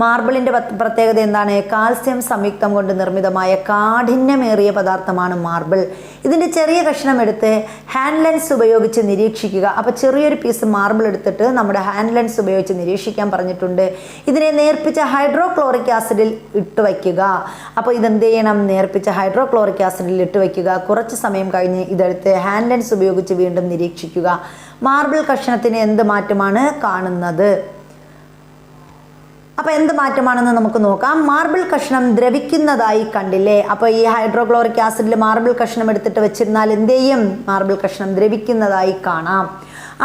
[SPEAKER 1] മാർബിളിൻ്റെ പ്രത്യേകത എന്താണ്? കാൽസ്യം സംയുക്തം കൊണ്ട് നിർമ്മിതമായ കാഠിന്യമേറിയ പദാർത്ഥമാണ് മാർബിൾ. ഇതിൻ്റെ ചെറിയ കഷ്ണം എടുത്ത് ഹാൻഡ് ലെൻസ് ഉപയോഗിച്ച് നിരീക്ഷിക്കുക. അപ്പോൾ ചെറിയൊരു പീസ് മാർബിൾ എടുത്തിട്ട് നമ്മുടെ ഹാൻഡ് ലെൻസ് ഉപയോഗിച്ച് നിരീക്ഷിക്കാൻ പറഞ്ഞിട്ടുണ്ട്. ഇതിനെ നേർപ്പിച്ച ഹൈഡ്രോക്ലോറിക് ആസിഡിൽ ഇട്ട് വയ്ക്കുക. അപ്പോൾ ഇതെന്ത് ചെയ്യണം? നേർപ്പിച്ച ഹൈഡ്രോക്ലോറിക് ആസിഡിൽ ഇട്ട് വയ്ക്കുക. കുറച്ച് സമയം കഴിഞ്ഞ് ഇതെടുത്ത് ഹാൻഡ് ലെൻസ് ഉപയോഗിച്ച് വീണ്ടും നിരീക്ഷിക്കുക. മാർബിൾ കഷ്ണത്തിന് എന്ത് മാറ്റമാണ് കാണുന്നത്? അപ്പോൾ എന്ത് മാറ്റമാണെന്ന് നമുക്ക് നോക്കാം. മാർബിൾ കഷ്ണം ദ്രവിക്കുന്നതായി കണ്ടില്ലേ? അപ്പോൾ ഈ ഹൈഡ്രോക്ലോറിക് ആസിഡിൽ മാർബിൾ കഷ്ണം എടുത്തിട്ട് വെച്ചിരുന്നാൽ എന്ത് ചെയ്യും? മാർബിൾ കഷ്ണം ദ്രവിക്കുന്നതായി കാണാം.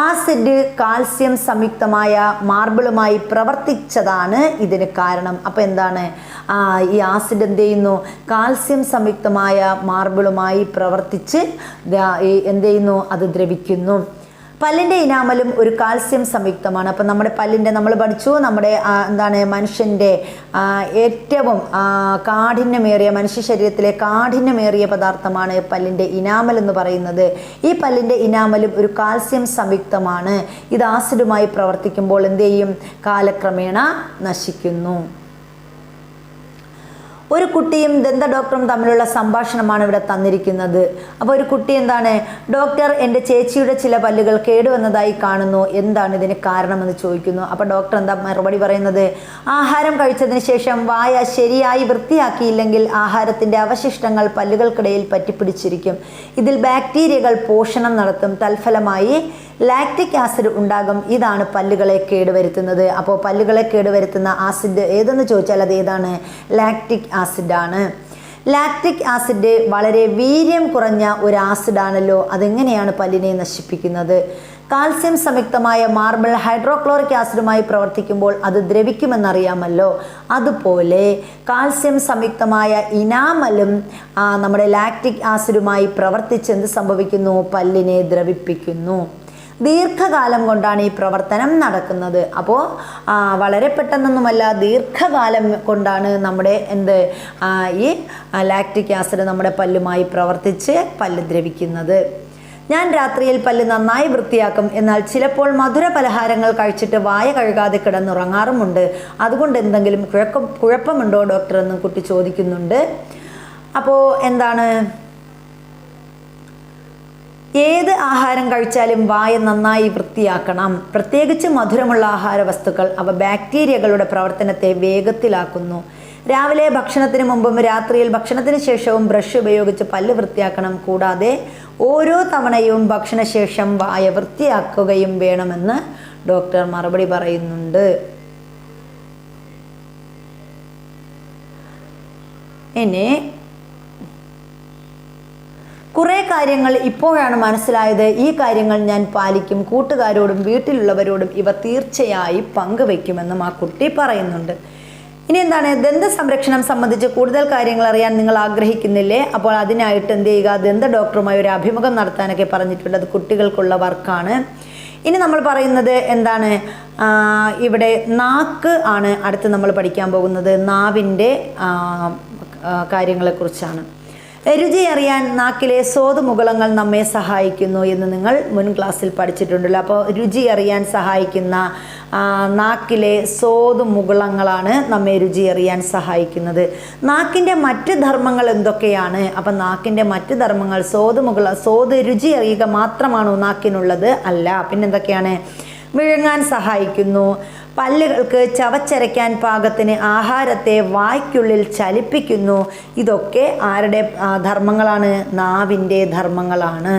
[SPEAKER 1] ആസിഡ് കാൽസ്യം സംയുക്തമായ മാർബിളുമായി പ്രവർത്തിച്ചതാണ് ഇതിന് കാരണം. അപ്പോൾ ഈ ആസിഡ് എന്ത് ചെയ്യുന്നു? കാൽസ്യം സംയുക്തമായ മാർബിളുമായി പ്രവർത്തിച്ച് എന്ത് ചെയ്യുന്നു? അത് ദ്രവിക്കുന്നു. പല്ലിൻ്റെ ഇനാമലും ഒരു കാൽസ്യം സംയുക്തമാണ്. അപ്പം നമ്മുടെ പല്ലിൻ്റെ നമ്മൾ പഠിച്ചു, നമ്മുടെ മനുഷ്യൻ്റെ ഏറ്റവും കാഠിന്യമേറിയ, മനുഷ്യ ശരീരത്തിലെ കാഠിന്യമേറിയ പദാർത്ഥമാണ് പല്ലിൻ്റെ ഇനാമൽ എന്ന് പറയുന്നത്. ഈ പല്ലിൻ്റെ ഇനാമലും ഒരു കാൽസ്യം സംയുക്തമാണ്. ഇത് ആസിഡുമായി പ്രവർത്തിക്കുമ്പോൾ എന്ത് ചെയ്യും? കാലക്രമേണ നശിക്കുന്നു. ഒരു കുട്ടിയും ദന്ത ഡോക്ടറും തമ്മിലുള്ള സംഭാഷണമാണ് ഇവിടെ തന്നിരിക്കുന്നത്. അപ്പോൾ ഒരു കുട്ടി ഡോക്ടർ, എൻ്റെ ചേച്ചിയുടെ ചില പല്ലുകൾ കേടുവന്നതായി കാണുന്നു, എന്താണ് ഇതിന് കാരണമെന്ന് ചോദിക്കുന്നു. അപ്പോൾ ഡോക്ടർ മറുപടി പറയുന്നത്? ആഹാരം കഴിച്ചതിന് ശേഷം വായ ശരിയായി വൃത്തിയാക്കിയില്ലെങ്കിൽ ആഹാരത്തിൻ്റെ അവശിഷ്ടങ്ങൾ പല്ലുകൾക്കിടയിൽ പറ്റിപ്പിടിച്ചിരിക്കും. ഇതിൽ ബാക്ടീരിയകൾ പോഷണം നടത്തും. തൽഫലമായി ലാക്റ്റിക് ആസിഡ് ഉണ്ടാകും. ഇതാണ് പല്ലുകളെ കേടുവരുത്തുന്നത്. അപ്പോൾ പല്ലുകളെ കേടുവരുത്തുന്ന ആസിഡ് ഏതെന്ന് ചോദിച്ചാൽ അത് ഏതാണ്? ലാക്റ്റിക് ആസിഡാണ്. ലാക്റ്റിക് ആസിഡ് വളരെ വീര്യം കുറഞ്ഞ ഒരു ആസിഡാണല്ലോ. അതെങ്ങനെയാണ് പല്ലിനെ നശിപ്പിക്കുന്നത്? കാൽസ്യം സംയുക്തമായ മാർബിൾ ഹൈഡ്രോക്ലോറിക് ആസിഡുമായി പ്രവർത്തിക്കുമ്പോൾ അത് ദ്രവിക്കുമെന്നറിയാമല്ലോ. അതുപോലെ കാൽസ്യം സംയുക്തമായ ഇനാമലും നമ്മുടെ ലാക്റ്റിക് ആസിഡുമായി പ്രവർത്തിച്ച് എന്ത് സംഭവിക്കുന്നു? പല്ലിനെ ദ്രവിപ്പിക്കുന്നു. ദീർഘകാലം കൊണ്ടാണ് ഈ പ്രവർത്തനം നടക്കുന്നത്. അപ്പോൾ വളരെ പെട്ടെന്നൊന്നുമല്ല, ദീർഘകാലം കൊണ്ടാണ് നമ്മുടെ ഈ ലാക്റ്റിക് ആസിഡ് നമ്മുടെ പല്ലുമായി പ്രവർത്തിച്ച് പല്ല് ദ്രവിക്കുന്നത്. ഞാൻ രാത്രിയിൽ പല്ല് നന്നായി വൃത്തിയാക്കും, എന്നാൽ ചിലപ്പോൾ മധുര പലഹാരങ്ങൾ കഴിച്ചിട്ട് വായ കഴുകാതെ കിടന്നുറങ്ങാറുമുണ്ട്. അതുകൊണ്ട് എന്തെങ്കിലും കുഴപ്പമുണ്ടോ ഡോക്ടർ എന്നും കുട്ടി ചോദിക്കുന്നുണ്ട്. അപ്പോൾ ഏത് ആഹാരം കഴിച്ചാലും വായ നന്നായി വൃത്തിയാക്കണം. പ്രത്യേകിച്ച് മധുരമുള്ള ആഹാര വസ്തുക്കൾ. അവ ബാക്ടീരിയകളുടെ പ്രവർത്തനത്തെ വേഗത്തിലാക്കുന്നു. രാവിലെ ഭക്ഷണത്തിന് മുമ്പും രാത്രിയിൽ ഭക്ഷണത്തിന് ശേഷവും ബ്രഷ് ഉപയോഗിച്ച് പല്ല് വൃത്തിയാക്കണം. കൂടാതെ ഓരോ തവണയും ഭക്ഷണശേഷം വായ വൃത്തിയാക്കുകയും വേണമെന്ന് ഡോക്ടർ മറുപടി പറയുന്നുണ്ട്. ഇനി കുറേ കാര്യങ്ങൾ ഇപ്പോഴാണ് മനസ്സിലായത്. ഈ കാര്യങ്ങൾ ഞാൻ പാലിക്കും. കൂട്ടുകാരോടും വീട്ടിലുള്ളവരോടും ഇവ തീർച്ചയായും പങ്കുവെക്കുമെന്നും ആ കുട്ടി പറയുന്നുണ്ട്. ഇനി എന്താണ്, ദന്ത സംരക്ഷണം സംബന്ധിച്ച് കൂടുതൽ കാര്യങ്ങൾ അറിയാൻ നിങ്ങൾ ആഗ്രഹിക്കുന്നില്ലേ? അപ്പോൾ അതിനായിട്ട് എന്ത് ചെയ്യുക, ദന്ത ഡോക്ടറുമായി ഒരു അഭിമുഖം നടത്താനൊക്കെ പറഞ്ഞിട്ടുണ്ട്. അത് കുട്ടികൾക്കുള്ള വർക്കാണ്. ഇനി നമ്മൾ പറയുന്നത് എന്താണ്, ഇവിടെ നാക്ക് ആണ് അടുത്ത് നമ്മൾ പഠിക്കാൻ പോകുന്നത്. നാവിൻ്റെ കാര്യങ്ങളെക്കുറിച്ചാണ്. രുചി അറിയാൻ നാക്കിലെ സ്വാദുമുകുളങ്ങൾ നമ്മെ സഹായിക്കുന്നു എന്ന് നിങ്ങൾ മുൻ ക്ലാസ്സിൽ പഠിച്ചിട്ടുണ്ടല്ലോ. അപ്പോൾ രുചി അറിയാൻ സഹായിക്കുന്ന നാക്കിലെ സ്വാദുമുകുളങ്ങളാണ് നമ്മെ രുചി അറിയാൻ സഹായിക്കുന്നത്. നാക്കിൻ്റെ മറ്റ് ധർമ്മങ്ങൾ എന്തൊക്കെയാണ്? അപ്പം നാക്കിൻ്റെ മറ്റ് ധർമ്മങ്ങൾ സ്വാദ് രുചി അറിയുക മാത്രമാണോ നാക്കിനുള്ളത്? അല്ല. പിന്നെന്തൊക്കെയാണ്? വിഴുങ്ങാൻ സഹായിക്കുന്നു, പല്ലുകൾക്ക് ചവച്ചരയ്ക്കാൻ പാകത്തിന് ആഹാരത്തെ വായ്ക്കുള്ളിൽ ചലിപ്പിക്കുന്നു. ഇതൊക്കെ ആരുടെ ധർമ്മങ്ങളാണ്? നാവിൻ്റെ ധർമ്മങ്ങളാണ്.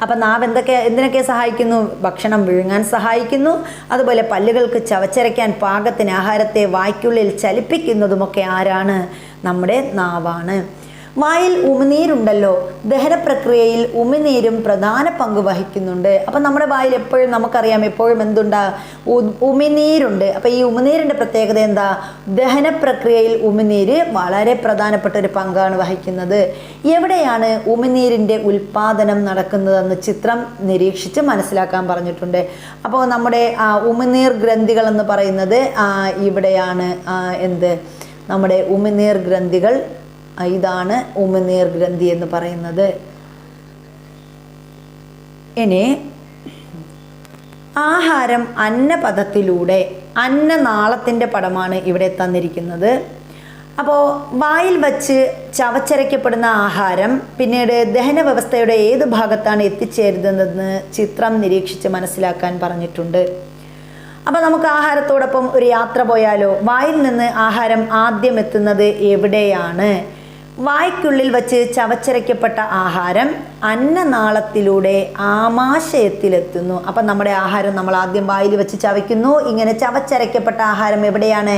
[SPEAKER 1] അപ്പം നാവ് എന്തിനൊക്കെ സഹായിക്കുന്നു? ഭക്ഷണം വിഴുങ്ങാൻ സഹായിക്കുന്നു, അതുപോലെ പല്ലുകൾക്ക് ചവച്ചരയ്ക്കാൻ പാകത്തിന് ആഹാരത്തെ വായ്ക്കുള്ളിൽ ചലിപ്പിക്കുന്നതുമൊക്കെ ആരാണ്? നമ്മുടെ നാവാണ്. വായിൽ ഉമിനീരുണ്ടല്ലോ, ദഹനപ്രക്രിയയിൽ ഉമിനീരും പ്രധാന പങ്ക് വഹിക്കുന്നുണ്ട്. അപ്പം നമ്മുടെ വായിൽ എപ്പോഴും നമുക്കറിയാം എപ്പോഴും എന്തുണ്ടാ? ഉമിനീരുണ്ട്. അപ്പം ഈ ഉമിനീരിൻ്റെ പ്രത്യേകത എന്താ? ദഹനപ്രക്രിയയിൽ ഉമിനീര് വളരെ പ്രധാനപ്പെട്ട ഒരു പങ്കാണ് വഹിക്കുന്നത്. എവിടെയാണ് ഉമിനീരിൻ്റെ ഉൽപ്പാദനം നടക്കുന്നതെന്ന് ചിത്രം നിരീക്ഷിച്ച് മനസ്സിലാക്കാൻ പറഞ്ഞിട്ടുണ്ട്. അപ്പോൾ നമ്മുടെ ഉമിനീർ ഗ്രന്ഥികൾ എന്ന് പറയുന്നത് ഇവിടെയാണ്. നമ്മുടെ ഉമിനീർ ഗ്രന്ഥികൾ, ഇതാണ് ഉമിനീർ ഗ്രന്ഥി എന്ന് പറയുന്നത്. ഇനി ആഹാരം അന്നപഥത്തിലൂടെ, അന്നനാളത്തിൻ്റെ പടമാണ് ഇവിടെ തന്നിരിക്കുന്നത്. അപ്പോൾ വായിൽ വച്ച് ചവച്ചരയ്ക്കപ്പെടുന്ന ആഹാരം പിന്നീട് ദഹന വ്യവസ്ഥയുടെ ഏത് ഭാഗത്താണ് എത്തിച്ചേരുന്നതെന്ന് ചിത്രം നിരീക്ഷിച്ച് മനസ്സിലാക്കാൻ പറഞ്ഞിട്ടുണ്ട്. അപ്പോൾ നമുക്ക് ആഹാരത്തോടൊപ്പം ഒരു യാത്ര പോയാലോ? വായിൽ നിന്ന് ആഹാരം ആദ്യം എത്തുന്നത് എവിടെയാണ്? വായ്ക്കുള്ളിൽ വച്ച് ചവച്ചരയ്ക്കപ്പെട്ട ആഹാരം അന്നനാളത്തിലൂടെ ആമാശയത്തിലെത്തുന്നു. അപ്പം നമ്മുടെ ആഹാരം നമ്മൾ ആദ്യം വായിൽ വെച്ച് ചവയ്ക്കുന്നു. ഇങ്ങനെ ചവച്ചരയ്ക്കപ്പെട്ട ആഹാരം എവിടെയാണ്?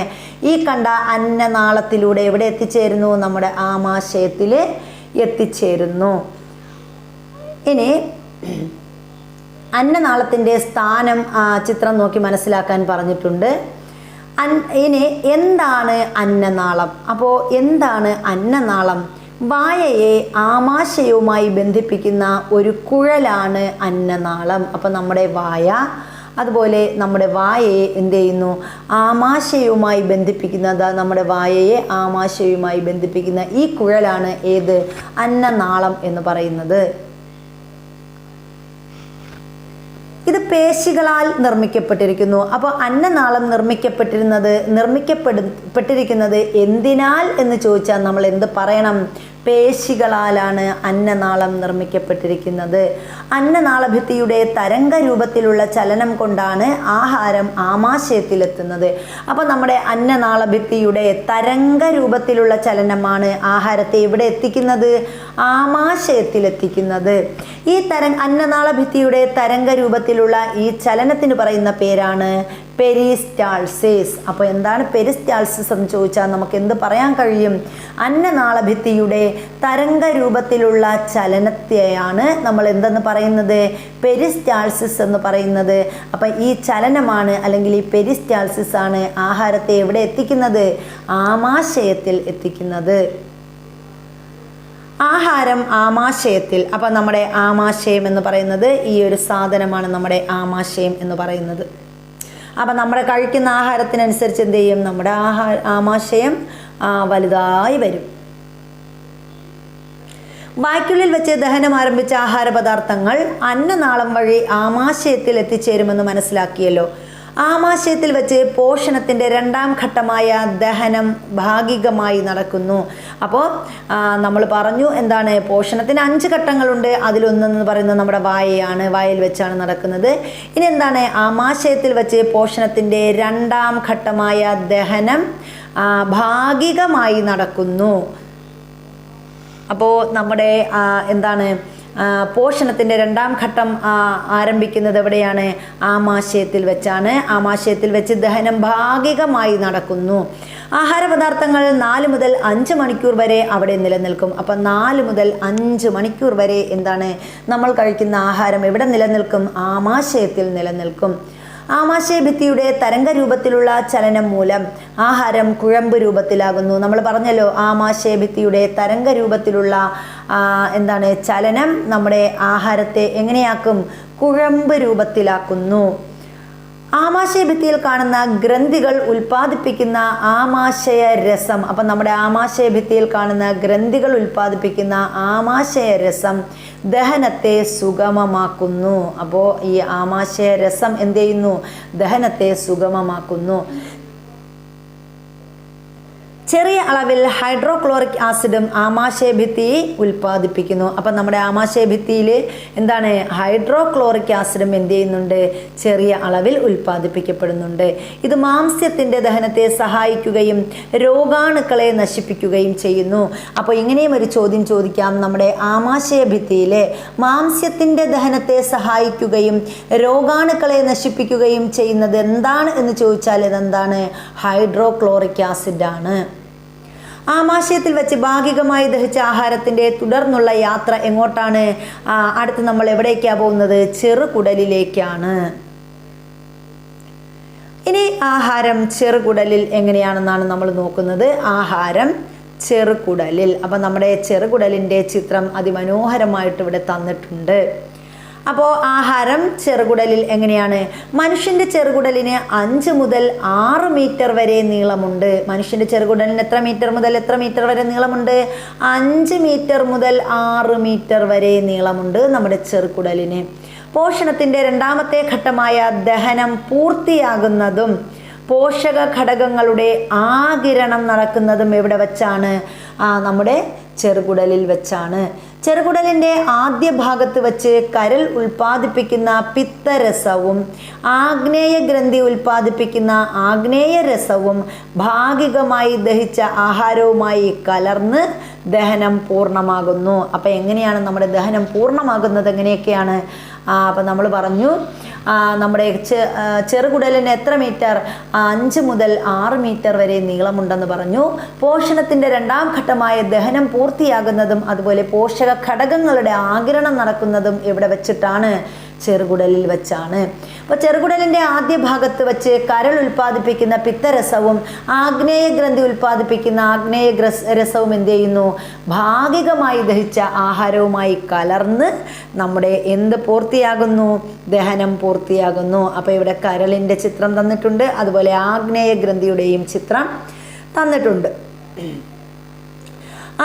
[SPEAKER 1] ഈ കണ്ട അന്നനാളത്തിലൂടെ എവിടെ എത്തിച്ചേരുന്നു? നമ്മുടെ ആമാശയത്തിൽ എത്തിച്ചേരുന്നു. ഇനി അന്നനാളത്തിൻ്റെ സ്ഥാനം ചിത്രം നോക്കി മനസ്സിലാക്കാൻ പറഞ്ഞിട്ടുണ്ട്. ഇനി എന്താണ് അന്നനാളം? അപ്പോൾ എന്താണ് അന്നനാളം? വായയെ ആമാശയവുമായി ബന്ധിപ്പിക്കുന്ന ഒരു കുഴലാണ് അന്നനാളം. അപ്പോൾ നമ്മുടെ വായ, അതുപോലെ നമ്മുടെ വായയെ എന്ത് ചെയ്യുന്നു? ആമാശയവുമായി ബന്ധിപ്പിക്കുന്നത്. നമ്മുടെ വായയെ ആമാശയവുമായി ബന്ധിപ്പിക്കുന്ന ഈ കുഴലാണ് ഏത്? അന്നനാളം എന്ന് പറയുന്നത്. ഇത് പേശികളാൽ നിർമ്മിക്കപ്പെട്ടിരിക്കുന്നു. അപ്പോൾ അന്നനാളം നിർമ്മിക്കപ്പെട്ടിരിക്കുന്നത് എന്തിനാൽ എന്ന് ചോദിച്ചാൽ നമ്മൾ എന്ത് പറയണം? പേശികളാലാണ് അന്നനാളം നിർമ്മിക്കപ്പെട്ടിരിക്കുന്നത്. അന്നനാളഭിത്തിയുടെ തരംഗ രൂപത്തിലുള്ള ചലനം കൊണ്ടാണ് ആഹാരം ആമാശയത്തിലെത്തുന്നത്. അപ്പോൾ നമ്മുടെ അന്നനാളഭിത്തിയുടെ തരംഗ രൂപത്തിലുള്ള ചലനമാണ് ആഹാരത്തെ എവിടെ എത്തിക്കുന്നത്? ആമാശയത്തിലെത്തിക്കുന്നത്. ഈ അന്നനാളഭിത്തിയുടെ തരംഗ രൂപത്തിലുള്ള ഈ ചലനത്തിന് പറയുന്ന പേരാണ് പെരിസ്റ്റാൾസിസ്. അപ്പോൾ എന്താണ് പെരിസ്റ്റാൾസിസ് എന്ന് ചോദിച്ചാൽ നമുക്ക് എന്ത് പറയാൻ കഴിയും? അന്നനാളഭിത്തിയുടെ തരംഗ രൂപത്തിലുള്ള ചലനത്തെയാണ് നമ്മൾ എന്തെന്ന് പറയുന്നത്? പെരിസ്റ്റാൾസിസ് എന്ന് പറയുന്നത്. അപ്പം ഈ ചലനമാണ്, അല്ലെങ്കിൽ ഈ പെരിസ്റ്റാൾസിസ് ആണ് ആഹാരത്തെ എവിടെ എത്തിക്കുന്നത്? ആമാശയത്തിൽ എത്തിക്കുന്നത്. ആഹാരം ആമാശയത്തിൽ. അപ്പം നമ്മുടെ ആമാശയം എന്ന് പറയുന്നത് ഈ ഒരു സാധനമാണ് നമ്മുടെ ആമാശയം എന്ന് പറയുന്നത്. അപ്പം നമ്മുടെ കഴിക്കുന്ന ആഹാരത്തിനനുസരിച്ച് എന്ത് ചെയ്യും? നമ്മുടെ ആമാശയം വലുതായി വരും. വായ്ക്കുള്ളിൽ വെച്ച് ദഹനം ആരംഭിച്ച ആഹാര പദാർത്ഥങ്ങൾ അന്നനാളം വഴി ആമാശയത്തിൽ എത്തിച്ചേരുമെന്ന് മനസ്സിലാക്കിയല്ലോ. ആമാശയത്തിൽ വെച്ച് പോഷണത്തിൻ്റെ രണ്ടാം ഘട്ടമായ ദഹനം ഭാഗികമായി നടക്കുന്നു. അപ്പോൾ നമ്മൾ പറഞ്ഞു എന്താണ്? പോഷണത്തിന് 5 ഘട്ടങ്ങളുണ്ട്. അതിലൊന്നെന്ന് പറയുന്നത് നമ്മുടെ വായയാണ്, വായിൽ വെച്ചാണ് നടക്കുന്നത്. ഇനി എന്താണ്? ആമാശയത്തിൽ വെച്ച് പോഷണത്തിൻ്റെ രണ്ടാം ഘട്ടമായ ദഹനം ഭാഗികമായി നടക്കുന്നു. അപ്പോൾ നമ്മുടെ എന്താണ് പോഷണത്തിൻ്റെ രണ്ടാം ഘട്ടം ആരംഭിക്കുന്നത് എവിടെയാണ്? ആമാശയത്തിൽ വെച്ചാണ്. ആമാശയത്തിൽ വെച്ച് ദഹനം ഭാഗികമായി നടക്കുന്നു. ആഹാരപദാർത്ഥങ്ങൾ 4 മുതൽ 5 മണിക്കൂർ വരെ അവിടെ നിലനിൽക്കും. അപ്പം 4 മുതൽ 5 മണിക്കൂർ വരെ എന്താണ് നമ്മൾ കഴിക്കുന്ന ആഹാരം എവിടെ നിലനിൽക്കും? ആമാശയത്തിൽ നിലനിൽക്കും. ആമാശയഭിത്തിയുടെ തരംഗരൂപത്തിലുള്ള ചലനം മൂലം ആഹാരം കുഴമ്പ് രൂപത്തിലാകുന്നു. നമ്മൾ പറഞ്ഞല്ലോ, ആമാശയഭിത്തിയുടെ തരംഗരൂപത്തിലുള്ള ചലനം നമ്മുടെ ആഹാരത്തെ എങ്ങനെയാക്കും? കുഴമ്പ് രൂപത്തിലാക്കുന്നു. ആമാശയഭിത്തിയിൽ കാണുന്ന ഗ്രന്ഥികൾ ഉൽപ്പാദിപ്പിക്കുന്ന ആമാശയ രസം. അപ്പം നമ്മുടെ ആമാശയഭിത്തിയിൽ കാണുന്ന ഗ്രന്ഥികൾ ഉൽപ്പാദിപ്പിക്കുന്ന ആമാശയ രസം ദഹനത്തെ സുഗമമാക്കുന്നു. അപ്പോൾ ഈ ആമാശയ രസം എന്ത് ചെയ്യുന്നു? ദഹനത്തെ സുഗമമാക്കുന്നു. ചെറിയ അളവിൽ ഹൈഡ്രോക്ലോറിക് ആസിഡും ആമാശയഭിത്തി ഉൽപ്പാദിപ്പിക്കുന്നു. അപ്പം നമ്മുടെ ആമാശയഭിത്തിയിൽ ഹൈഡ്രോക്ലോറിക് ആസിഡും എന്ത് ചെയ്യുന്നുണ്ട്? ചെറിയ അളവിൽ ഉൽപ്പാദിപ്പിക്കപ്പെടുന്നുണ്ട്. ഇത് മാംസ്യത്തിൻ്റെ ദഹനത്തെ സഹായിക്കുകയും രോഗാണുക്കളെ നശിപ്പിക്കുകയും ചെയ്യുന്നു. അപ്പോൾ ഇങ്ങനെയും ഒരു ചോദ്യം ചോദിക്കാം. നമ്മുടെ ആമാശയഭിത്തിയിലെ മാംസ്യത്തിൻ്റെ ദഹനത്തെ സഹായിക്കുകയും രോഗാണുക്കളെ നശിപ്പിക്കുകയും ചെയ്യുന്നത് എന്താണ് എന്ന് ചോദിച്ചാൽ ഇതെന്താണ്? ഹൈഡ്രോക്ലോറിക് ആസിഡാണ്. ആമാശയത്തിൽ വെച്ച് ഭാഗികമായി ദഹിച്ച ആഹാരത്തിൻ്റെ തുടർന്നുള്ള യാത്ര എങ്ങോട്ടാണ്? അടുത്ത് നമ്മൾ എവിടേക്കാണ് പോകുന്നത്? ചെറുകുടലിലേക്കാണ്. ഇനി ആഹാരം ചെറുകുടലിൽ എങ്ങനെയാണെന്നാണ് നമ്മൾ നോക്കുന്നത്. ആഹാരം ചെറുകുടലിൽ. അപ്പം നമ്മുടെ ചെറുകുടലിൻ്റെ ചിത്രം അതിമനോഹരമായിട്ട് ഇവിടെ തന്നിട്ടുണ്ട്. അപ്പോൾ ആഹാരം ചെറുകുടലിൽ എങ്ങനെയാണ്? മനുഷ്യൻ്റെ ചെറുകുടലിന് 5 മുതൽ 6 മീറ്റർ വരെ നീളമുണ്ട്. മനുഷ്യൻ്റെ ചെറുകുടലിന് എത്ര മീറ്റർ മുതൽ എത്ര മീറ്റർ വരെ നീളമുണ്ട്? 5 മീറ്റർ മുതൽ 6 മീറ്റർ വരെ നീളമുണ്ട് നമ്മുടെ ചെറുകുടലിന്. പോഷണത്തിൻ്റെ രണ്ടാമത്തെ ഘട്ടമായ ദഹനം പൂർത്തിയാകുന്നതും പോഷക ഘടകങ്ങളുടെ ആഗിരണം നടക്കുന്നതും എവിടെ വെച്ചാണ്? നമ്മുടെ ചെറുകുടലിൽ വെച്ചാണ്. ചെറുകുടലിൻ്റെ ആദ്യ ഭാഗത്ത് വച്ച് കരൾ ഉൽപ്പാദിപ്പിക്കുന്ന പിത്തരസവും ആഗ്നേയ ഗ്രന്ഥി ഉൽപ്പാദിപ്പിക്കുന്ന ആഗ്നേയരസവും ഭാഗികമായി ദഹിച്ച ആഹാരവുമായി കലർന്ന് ദഹനം പൂർണ്ണമാകുന്നു. അപ്പം എങ്ങനെയാണ് നമ്മുടെ ദഹനം പൂർണ്ണമാകുന്നത്? എങ്ങനെയൊക്കെയാണ്? അപ്പം നമ്മൾ പറഞ്ഞു നമ്മുടെ ചെറുകുടലിന് എത്ര മീറ്റർ? 5 മുതൽ 6 മീറ്റർ വരെ നീളമുണ്ടെന്ന് പറഞ്ഞു. പോഷണത്തിൻ്റെ രണ്ടാം ഘട്ടമായ ദഹനം പൂർത്തിയാകുന്നതും അതുപോലെ പോഷക ഘടകങ്ങളുടെ ആഗിരണം നടക്കുന്നതും എവിടെ വെച്ചിട്ടാണ്? ചെറുകുടലിൽ വെച്ചാണ്. അപ്പോൾ ചെറുകുടലിൻ്റെ ആദ്യ ഭാഗത്ത് വെച്ച് കരൾ ഉൽപ്പാദിപ്പിക്കുന്ന പിത്തരസവും ആഗ്നേയ ഗ്രന്ഥി ഉൽപ്പാദിപ്പിക്കുന്ന ആഗ്നേയ രസവും എന്ത് ചെയ്യുന്നു? ഭാഗികമായി ദഹിച്ച ആഹാരവുമായി കലർന്ന് നമ്മുടെ എന്ത് പൂർത്തിയാകുന്നു? ദഹനം പൂർത്തിയാകുന്നു. അപ്പോൾ ഇവിടെ കരളിൻ്റെ ചിത്രം തന്നിട്ടുണ്ട്, അതുപോലെ ആഗ്നേയ ഗ്രന്ഥിയുടെയും ചിത്രം തന്നിട്ടുണ്ട്.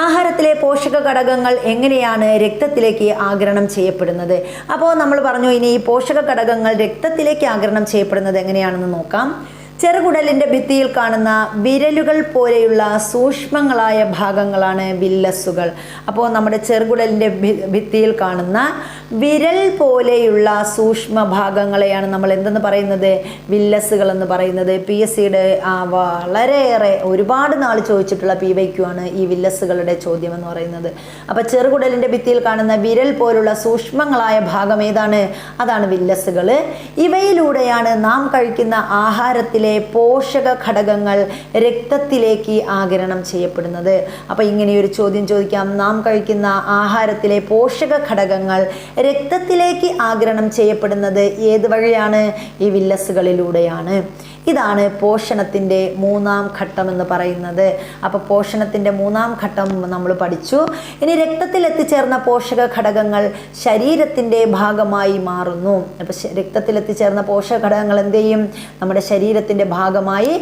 [SPEAKER 1] ആഹാരത്തിലെ പോഷക ഘടകങ്ങൾ എങ്ങനെയാണ് രക്തത്തിലേക്ക് ആഗിരണം ചെയ്യപ്പെടുന്നത്? അപ്പോൾ നമ്മൾ പറഞ്ഞു, ഇനി ഈ പോഷക ഘടകങ്ങൾ രക്തത്തിലേക്ക് ആഗിരണം ചെയ്യപ്പെടുന്നത് എങ്ങനെയാണെന്ന് നോക്കാം. ചെറുകുടലിൻ്റെ ഭിത്തിയിൽ കാണുന്ന വിരലുകൾ പോലെയുള്ള സൂക്ഷ്മങ്ങളായ ഭാഗങ്ങളാണ് വില്ലസുകൾ. അപ്പോൾ നമ്മുടെ ചെറുകുടലിൻ്റെ ഭിത്തിയിൽ കാണുന്ന വിരൽ പോലെയുള്ള സൂക്ഷ്മ ഭാഗങ്ങളെയാണ് നമ്മൾ എന്തെന്ന് പറയുന്നത്? വില്ലസുകൾ എന്ന് പറയുന്നത്. PSCയുടെ വളരെയേറെ ഒരുപാട് നാൾ ചോദിച്ചിട്ടുള്ള PYQ ആണ് ഈ വില്ലസുകളുടെ ചോദ്യം എന്ന് പറയുന്നത്. അപ്പോൾ ചെറുകുടലിൻ്റെ ഭിത്തിയിൽ കാണുന്ന വിരൽ പോലുള്ള സൂക്ഷ്മങ്ങളായ ഭാഗം ഏതാണ്? അതാണ് വില്ലസുകൾ. ഇവയിലൂടെയാണ് നാം കഴിക്കുന്ന ആഹാരത്തിലെ പോഷക ഘടകങ്ങൾ രക്തത്തിലേക്ക് ആഗിരണം ചെയ്യപ്പെടുന്നത്. അപ്പോൾ ഇങ്ങനെയൊരു ചോദ്യം ചോദിക്കാം. നാം കഴിക്കുന്ന ആഹാരത്തിലെ പോഷക ഘടകങ്ങൾ രക്തത്തിലേക്ക് ആഗിരണം ചെയ്യപ്പെടുന്നത് ഏത് വഴിയാണ്? ഈ വില്ലസുകളിലൂടെയാണ്. ഇതാണ് പോഷണത്തിൻ്റെ മൂന്നാം ഘട്ടം എന്ന് പറയുന്നത്. അപ്പോൾ പോഷണത്തിൻ്റെ മൂന്നാം ഘട്ടം നമ്മൾ പഠിച്ചു. ഇനി രക്തത്തിൽ എത്തിച്ചേർന്ന പോഷക ഘടകങ്ങൾ ശരീരത്തിൻ്റെ ഭാഗമായി മാറുന്നു. അപ്പോൾ രക്തത്തിൽ എത്തിച്ചേർന്ന പോഷക ഘടകങ്ങൾ എന്ത് ചെയ്യും? നമ്മുടെ ശരീരത്തിൻ്റെ ഭാഗമായി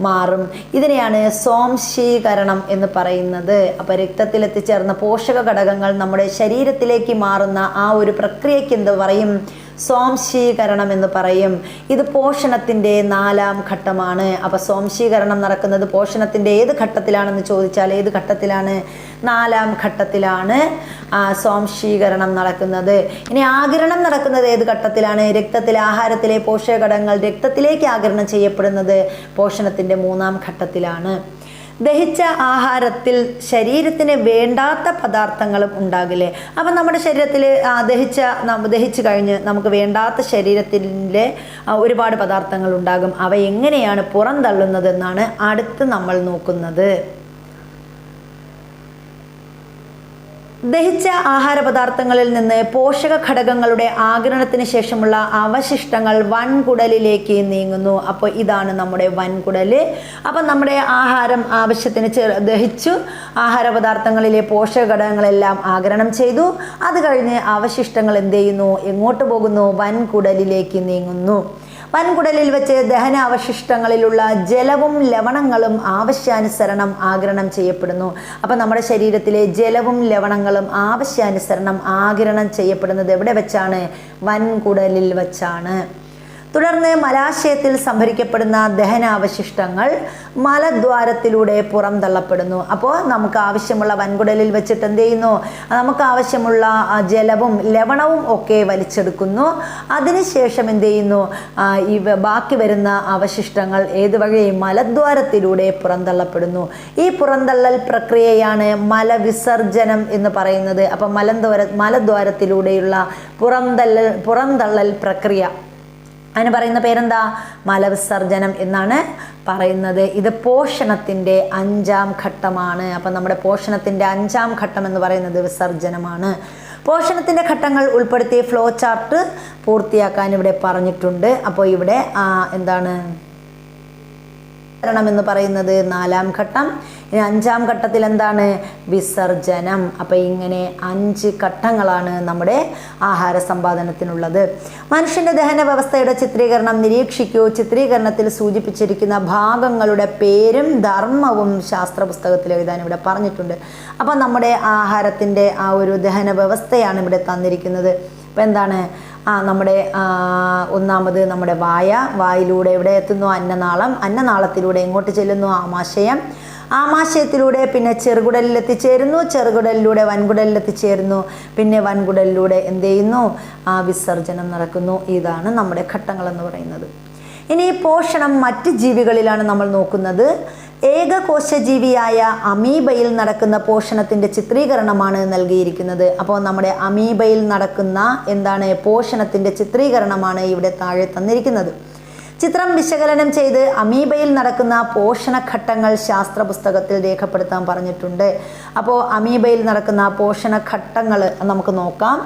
[SPEAKER 1] മാറും. ഇതിനെയാണ് സ്വാംശീകരണം എന്ന് പറയുന്നത്. അപ്പോൾ രക്തത്തിൽ എത്തിച്ചേർന്ന പോഷക ഘടകങ്ങൾ നമ്മുടെ ശരീരത്തിലേക്ക് മാറുന്ന ആ ഒരു പ്രക്രിയയ്ക്ക് എന്ത് പറയും? സ്വാംശീകരണം എന്ന് പറയും. ഇത് പോഷണത്തിൻ്റെ 4ാം ഘട്ടമാണ്. അപ്പോൾ സ്വാംശീകരണം നടക്കുന്നത് പോഷണത്തിൻ്റെ ഏത് ഘട്ടത്തിലാണെന്ന് ചോദിച്ചാൽ ഏത് ഘട്ടത്തിലാണ്? 4ാം ഘട്ടത്തിലാണ് സ്വാംശീകരണം നടക്കുന്നത്. ഇനി ആഗിരണം നടക്കുന്നത് ഏത് ഘട്ടത്തിലാണ്? രക്തത്തിലെ ആഹാരത്തിലെ പോഷക ഘടകങ്ങൾ രക്തത്തിലേക്ക് ആഗിരണം ചെയ്യപ്പെടുന്നത് പോഷണത്തിൻ്റെ 3ാം ഘട്ടത്തിലാണ്. ദഹിച്ച ആഹാരത്തിൽ ശരീരത്തിന് വേണ്ടാത്ത പദാർത്ഥങ്ങളും ഉണ്ടാകില്ലേ? അപ്പം നമ്മുടെ ശരീരത്തിൽ ദഹിച്ചു കഴിഞ്ഞ് നമുക്ക് വേണ്ടാത്ത ശരീരത്തിലെ ഒരുപാട് പദാർത്ഥങ്ങൾ ഉണ്ടാകും. അവ എങ്ങനെയാണ് പുറന്തള്ളുന്നതെന്നാണ് അടുത്ത് നമ്മൾ നോക്കുന്നത്. ദഹിച്ച ആഹാര പദാർത്ഥങ്ങളിൽ നിന്ന് പോഷക ഘടകങ്ങളുടെ ആഗിരണത്തിന് ശേഷമുള്ള അവശിഷ്ടങ്ങൾ വൻകുടലിലേക്ക് നീങ്ങുന്നു. അപ്പോൾ ഇതാണ് നമ്മുടെ വൻകുടല്. അപ്പം നമ്മുടെ ആഹാരം ആവശ്യത്തിന് ദഹിച്ചു, ആഹാര പദാർത്ഥങ്ങളിലെ പോഷക ഘടകങ്ങളെല്ലാം ആഗിരണം ചെയ്തു. അത് കഴിഞ്ഞ് അവശിഷ്ടങ്ങൾ എന്ത് ചെയ്യുന്നു? എങ്ങോട്ട് പോകുന്നു? വൻകുടലിലേക്ക് നീങ്ങുന്നു. വൻകുടലിൽ വെച്ച് ദഹനാവശിഷ്ടങ്ങളിലുള്ള ജലവും ലവണങ്ങളും ആവശ്യാനുസരണം ആഗിരണം ചെയ്യപ്പെടുന്നു. അപ്പം നമ്മുടെ ശരീരത്തിലെ ജലവും ലവണങ്ങളും ആവശ്യാനുസരണം ആഗിരണം ചെയ്യപ്പെടുന്നത് എവിടെ വെച്ചാണ്? വൻകുടലിൽ വെച്ചാണ്. തുടർന്ന് മലാശയത്തിൽ സംഭരിക്കപ്പെടുന്ന ദഹനാവശിഷ്ടങ്ങൾ മലദ്വാരത്തിലൂടെ പുറംതള്ളപ്പെടുന്നു. അപ്പോൾ നമുക്ക് ആവശ്യമുള്ള വൻകുടലിൽ വെച്ചിട്ട് എന്ത് ചെയ്യുന്നു? നമുക്ക് ആവശ്യമുള്ള ജലവും ലവണവും ഒക്കെ വലിച്ചെടുക്കുന്നു. അതിനുശേഷം എന്ത് ചെയ്യുന്നു? ഈ ബാക്കി വരുന്ന അവശിഷ്ടങ്ങൾ ഏതുവഴി? മലദ്വാരത്തിലൂടെ പുറന്തള്ളപ്പെടുന്നു. ഈ പുറന്തള്ളൽ പ്രക്രിയയാണ് മലവിസർജനം എന്ന് പറയുന്നത്. അപ്പം മലദ്വാരത്തിലൂടെയുള്ള പുറന്തള്ളൽ പ്രക്രിയ അതിന് പറയുന്ന പേരെന്താ? മലവിസർജനം എന്നാണ് പറയുന്നത്. ഇത് പോഷണത്തിൻ്റെ 5ാം ഘട്ടമാണ്. അപ്പം നമ്മുടെ പോഷണത്തിൻ്റെ 5ാം ഘട്ടം എന്ന് പറയുന്നത് വിസർജനമാണ്. പോഷണത്തിൻ്റെ ഘട്ടങ്ങൾ ഉൾപ്പെടുത്തി ഫ്ലോ ചാർട്ട് പൂർത്തിയാക്കാൻ ഇവിടെ പറഞ്ഞിട്ടുണ്ട്. അപ്പോൾ ഇവിടെ എന്താണ് എന്ന് പറയുന്നത് 4ാം ഘട്ടം. ഇനി 5ാം ഘട്ടത്തിൽ എന്താണ്? വിസർജനം. അപ്പം ഇങ്ങനെ 5 ഘട്ടങ്ങളാണ് നമ്മുടെ ആഹാര സമ്പാദനത്തിനുള്ളത്. മനുഷ്യൻ്റെ ദഹന വ്യവസ്ഥയുടെ ചിത്രീകരണം നിരീക്ഷിക്കൂ. ചിത്രീകരണത്തിൽ സൂചിപ്പിച്ചിരിക്കുന്ന ഭാഗങ്ങളുടെ പേരും ധർമ്മവും ശാസ്ത്ര പുസ്തകത്തിൽ എഴുതാൻ ഇവിടെ പറഞ്ഞിട്ടുണ്ട്. അപ്പം നമ്മുടെ ആഹാരത്തിൻ്റെ ആ ഒരു ദഹന വ്യവസ്ഥയാണ് ഇവിടെ തന്നിരിക്കുന്നത്. അപ്പം എന്താണ്? നമ്മുടെ ഒന്നാമത് നമ്മുടെ വായിലൂടെ എവിടെ എത്തുന്നു? അന്നനാളം. അന്നനാളത്തിലൂടെ എങ്ങോട്ട് ചെല്ലുന്നു? ആമാശയം. ആമാശയത്തിലൂടെ പിന്നെ ചെറുകുടലിൽ എത്തിച്ചേരുന്നു. ചെറുകുടലിലൂടെ വൻകുടലിൽ എത്തിച്ചേരുന്നു. പിന്നെ വൻകുടലിലൂടെ എന്ത് ചെയ്യുന്നു? വിസർജനം നടക്കുന്നു. ഇതാണ് നമ്മുടെ ഘട്ടങ്ങൾ എന്ന് പറയുന്നത്. ഇനി പോഷണം മറ്റ് ജീവികളിലാണ് നമ്മൾ നോക്കുന്നത്. ഏകകോശജീവിയായ അമീബയിൽ നടക്കുന്ന പോഷണത്തിൻ്റെ ചിത്രീകരണമാണ് നൽകിയിരിക്കുന്നത്. അപ്പോൾ നമ്മുടെ അമീബയിൽ നടക്കുന്ന എന്താണ്? പോഷണത്തിൻ്റെ ചിത്രീകരണമാണ് ഇവിടെ താഴെ തന്നിരിക്കുന്നത്. ചിത്രം വിശകലനം ചെയ്ത് അമീബയിൽ നടക്കുന്ന പോഷണഘട്ടങ്ങൾ ശാസ്ത്ര പുസ്തകത്തിൽ രേഖപ്പെടുത്താൻ പറഞ്ഞിട്ടുണ്ട്. അപ്പോൾ അമീബയിൽ നടക്കുന്ന പോഷണഘട്ടങ്ങൾ നമുക്ക് നോക്കാം.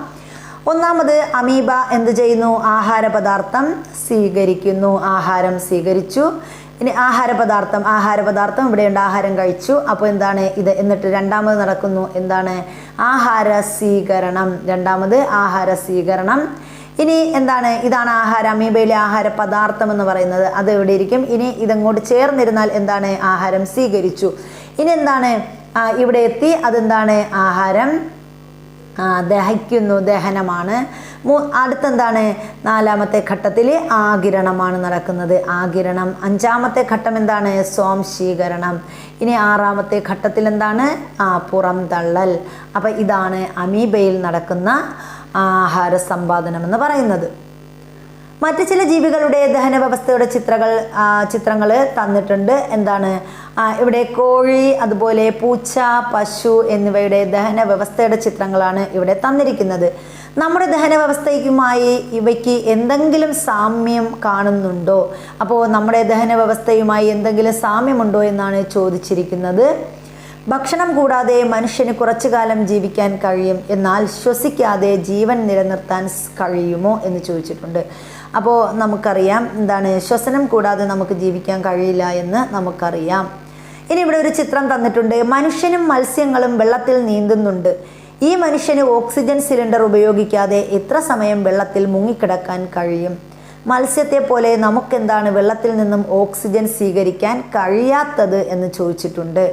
[SPEAKER 1] ഒന്നാമത് അമീബ എന്ത് ചെയ്യുന്നു? ആഹാര പദാർത്ഥം സ്വീകരിക്കുന്നു. ആഹാരം സ്വീകരിച്ചു. ഇനി ആഹാരപദാർത്ഥം ഇവിടെയുണ്ട്. ആഹാരം കഴിച്ചു. അപ്പോൾ എന്താണ് ഇത്? എന്നിട്ട് രണ്ടാമത് നടക്കുന്നു എന്താണ്? ആഹാര സ്വീകരണം. രണ്ടാമത് ആഹാര സ്വീകരണം. ഇനി എന്താണ്? ഇതാണ് അമീബയിലെ ആഹാര പദാർത്ഥം എന്ന് പറയുന്നത്. അത് എവിടെ ഇരിക്കും? ഇനി ഇതങ്ങോട്ട് ചേർന്നിരുന്നാൽ എന്താണ്? ആഹാരം സ്വീകരിച്ചു. ഇനി എന്താണ്? ഇവിടെ എത്തി. അതെന്താണ്? ആഹാരം ദഹിക്കുന്നു. ദഹനമാണ്. അടുത്തെന്താണ്? 4ാമത്തെ ഘട്ടത്തിൽ ആഗിരണമാണ് നടക്കുന്നത്. ആഗിരണം. 5ാമത്തെ ഘട്ടം എന്താണ്? സ്വാംശീകരണം. ഇനി 6ാമത്തെ ഘട്ടത്തിൽ എന്താണ്? പുറംതള്ളൽ. അപ്പം ഇതാണ് അമീബയിൽ നടക്കുന്ന ആഹാര സമ്പാദനം എന്ന് പറയുന്നത്. മറ്റ് ചില ജീവികളുടെ ദഹന വ്യവസ്ഥയുടെ ചിത്രങ്ങൾ തന്നിട്ടുണ്ട്. എന്താണ്? ഇവിടെ കോഴി, അതുപോലെ പൂച്ച, പശു എന്നിവയുടെ ദഹന വ്യവസ്ഥയുടെ ചിത്രങ്ങളാണ് ഇവിടെ തന്നിരിക്കുന്നത്. നമ്മുടെ ദഹന വ്യവസ്ഥയുമായി ഇവയ്ക്ക് എന്തെങ്കിലും സാമ്യം കാണുന്നുണ്ടോ? അപ്പോൾ നമ്മുടെ ദഹന വ്യവസ്ഥയുമായി എന്തെങ്കിലും സാമ്യമുണ്ടോ എന്നാണ് ചോദിച്ചിരിക്കുന്നത്. ഭക്ഷണം കൂടാതെ മനുഷ്യന് കുറച്ചു കാലം ജീവിക്കാൻ കഴിയും, എന്നാൽ ശ്വസിക്കാതെ ജീവൻ നിലനിർത്താൻ കഴിയുമോ എന്ന് ചോദിച്ചിട്ടുണ്ട്. അപ്പോൾ നമുക്കറിയാം എന്താണ്? ശ്വസനം കൂടാതെ നമുക്ക് ജീവിക്കാൻ കഴിയില്ല എന്ന് നമുക്കറിയാം. ഇനി ഇവിടെ ഒരു ചിത്രം തന്നിട്ടുണ്ട്. മനുഷ്യനും മത്സ്യങ്ങളും വെള്ളത്തിൽ നീന്തുന്നുണ്ട്. ഈ മനുഷ്യന് ഓക്സിജൻ സിലിണ്ടർ ഉപയോഗിക്കാതെ എത്ര സമയം വെള്ളത്തിൽ മുങ്ങിക്കിടക്കാൻ കഴിയും? മത്സ്യത്തെ പോലെ നമുക്കെന്താണ് വെള്ളത്തിൽ നിന്നും ഓക്സിജൻ സ്വീകരിക്കാൻ കഴിയാത്തത് എന്ന് ചോദിച്ചിട്ടുണ്ട്.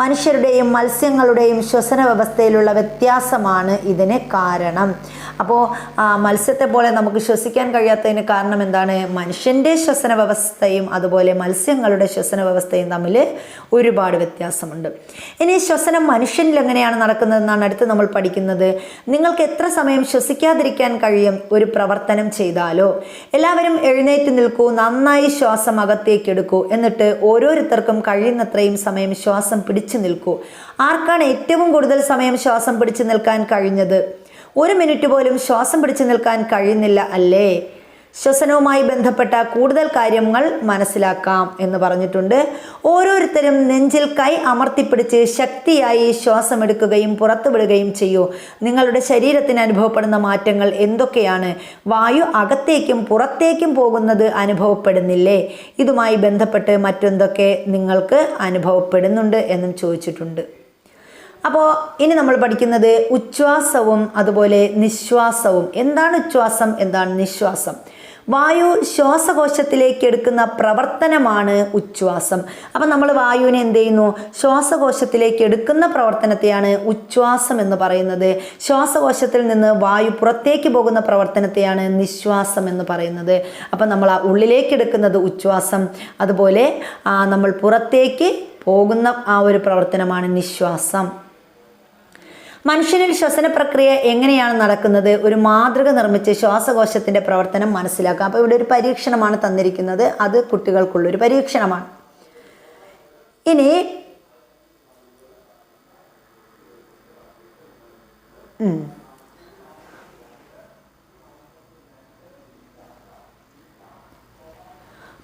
[SPEAKER 1] മനുഷ്യരുടെയും മത്സ്യങ്ങളുടെയും ശ്വസന വ്യവസ്ഥയിലുള്ള വ്യത്യാസമാണ് ഇതിന് കാരണം. അപ്പോൾ മത്സ്യത്തെ പോലെ നമുക്ക് ശ്വസിക്കാൻ കഴിയാത്തതിന് കാരണം എന്താണ്? മനുഷ്യൻ്റെ ശ്വസന വ്യവസ്ഥയും അതുപോലെ മത്സ്യങ്ങളുടെ ശ്വസന വ്യവസ്ഥയും തമ്മിൽ ഒരുപാട് വ്യത്യാസമുണ്ട്. ഇനി ശ്വസനം മനുഷ്യനിൽ എങ്ങനെയാണ് നടക്കുന്നതെന്നാണ് അടുത്ത് നമ്മൾ പഠിക്കുന്നത്. നിങ്ങൾക്ക് എത്ര സമയം ശ്വസിക്കാതിരിക്കാൻ കഴിയും ഒരു പ്രവർത്തനം ചെയ്താലോ? എല്ലാവരും എഴുന്നേറ്റ് നിൽക്കൂ, നന്നായി ശ്വാസം അകത്തേക്ക് എടുക്കൂ, എന്നിട്ട് ഓരോരുത്തർക്കും കഴിയുന്നത്രയും സമയം ശ്വാസം പിടിച്ചു നിൽക്കൂ. ആർക്കാണ് ഏറ്റവും കൂടുതൽ സമയം ശ്വാസം പിടിച്ചു നിൽക്കാൻ കഴിഞ്ഞത്? 1 മിനിറ്റ് പോലും ശ്വാസം പിടിച്ചു നിൽക്കാൻ കഴിയുന്നില്ല അല്ലേ? ശ്വസനവുമായി ബന്ധപ്പെട്ട കൂടുതൽ കാര്യങ്ങൾ മനസ്സിലാക്കാം എന്ന് പറഞ്ഞിട്ടുണ്ട്. ഓരോരുത്തരും നെഞ്ചിൽ കൈ അമർത്തിപ്പിടിച്ച് ശക്തിയായി ശ്വാസം എടുക്കുകയും പുറത്തുവിടുകയും ചെയ്യൂ. നിങ്ങളുടെ ശരീരത്തിന് അനുഭവപ്പെടുന്ന മാറ്റങ്ങൾ എന്തൊക്കെയാണ്? വായു അകത്തേക്കും പുറത്തേക്കും പോകുന്നത് അനുഭവപ്പെടുന്നില്ലേ? ഇതുമായി ബന്ധപ്പെട്ട് മറ്റെന്തൊക്കെ നിങ്ങൾക്ക് അനുഭവപ്പെടുന്നുണ്ട് എന്നും ചോദിച്ചിട്ടുണ്ട്. അപ്പോൾ ഇനി നമ്മൾ പഠിക്കുന്നത് ഉച്ഛ്വാസവും അതുപോലെ നിശ്വാസവും. എന്താണ് ഉച്ഛ്വാസം, എന്താണ് നിശ്വാസം? വായു ശ്വാസകോശത്തിലേക്ക് എടുക്കുന്ന പ്രവർത്തനമാണ് ഉച്ഛ്വാസം. അപ്പം നമ്മൾ വായുവിനെ എന്ത് ചെയ്യുന്നു? ശ്വാസകോശത്തിലേക്ക് എടുക്കുന്ന പ്രവർത്തനത്തെയാണ് ഉച്ഛ്വാസം എന്ന് പറയുന്നത്. ശ്വാസകോശത്തിൽ നിന്ന് വായു പുറത്തേക്ക് പോകുന്ന പ്രവർത്തനത്തെയാണ് നിശ്വാസം എന്ന് പറയുന്നത്. അപ്പം നമ്മൾ ആ ഉള്ളിലേക്ക് എടുക്കുന്നത് ഉച്ഛ്വാസം, അതുപോലെ നമ്മൾ പുറത്തേക്ക് പോകുന്ന ആ ഒരു പ്രവർത്തനമാണ് നിശ്വാസം. മനുഷ്യനിൽ ശ്വസന പ്രക്രിയ എങ്ങനെയാണ് നടക്കുന്നത്? ഒരു മാതൃക നിർമ്മിച്ച് ശ്വാസകോശത്തിൻ്റെ പ്രവർത്തനം മനസ്സിലാക്കാം. അപ്പോൾ ഇവിടെ ഒരു പരീക്ഷണമാണ് തന്നിരിക്കുന്നത്. അത് കുട്ടികൾക്കുള്ളൊരു പരീക്ഷണമാണ്. ഇനി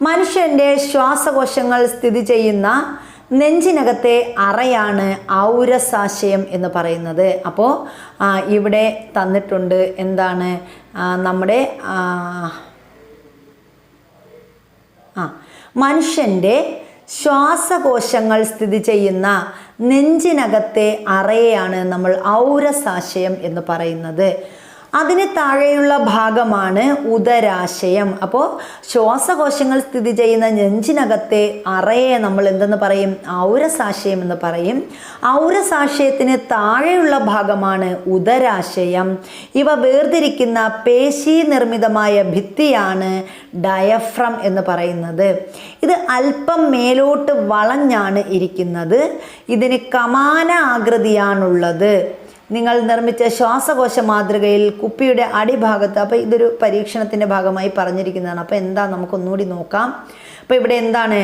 [SPEAKER 1] മനുഷ്യൻ്റെ ശ്വാസകോശങ്ങൾ സ്ഥിതി ചെയ്യുന്ന നെഞ്ചിനകത്തെ അറയാണ് ഔരസാശയം എന്ന് പറയുന്നത്. അപ്പോൾ ഇവിടെ തന്നിട്ടുണ്ട് എന്താണ് നമ്മുടെ മനുഷ്യൻ്റെ ശ്വാസകോശങ്ങൾ സ്ഥിതി ചെയ്യുന്ന നെഞ്ചിനകത്തെ അറയെയാണ് നമ്മൾ ഔരസാശയം എന്ന് പറയുന്നത്. അതിന് താഴെയുള്ള ഭാഗമാണ് ഉദരാശയം. അപ്പോൾ ശ്വാസകോശങ്ങൾ സ്ഥിതി ചെയ്യുന്ന നെഞ്ചിനകത്തെ അറയെ നമ്മൾ എന്തെന്ന് പറയും? ഔരസാശയം എന്ന് പറയും. ഔരസാശയത്തിന് താഴെയുള്ള ഭാഗമാണ് ഉദരാശയം. ഇവ വേർതിരിക്കുന്ന പേശി നിർമ്മിതമായ ഭിത്തിയാണ് ഡയഫ്രം എന്ന് പറയുന്നത്. ഇത് അല്പം മേലോട്ട് വളഞ്ഞാണ് ഇരിക്കുന്നത്. ഇതിന് കമാന ആകൃതിയാണുള്ളത്. നിങ്ങൾ നിർമ്മിച്ച ശ്വാസകോശ മാതൃകയിൽ കുപ്പിയുടെ അടിഭാഗത്ത്, അപ്പോൾ ഇതൊരു പരീക്ഷണത്തിൻ്റെ ഭാഗമായി പറഞ്ഞിരിക്കുന്നതാണ്. അപ്പോൾ എന്താ നമുക്കൊന്നുകൂടി നോക്കാം. അപ്പോൾ ഇവിടെ എന്താണ്?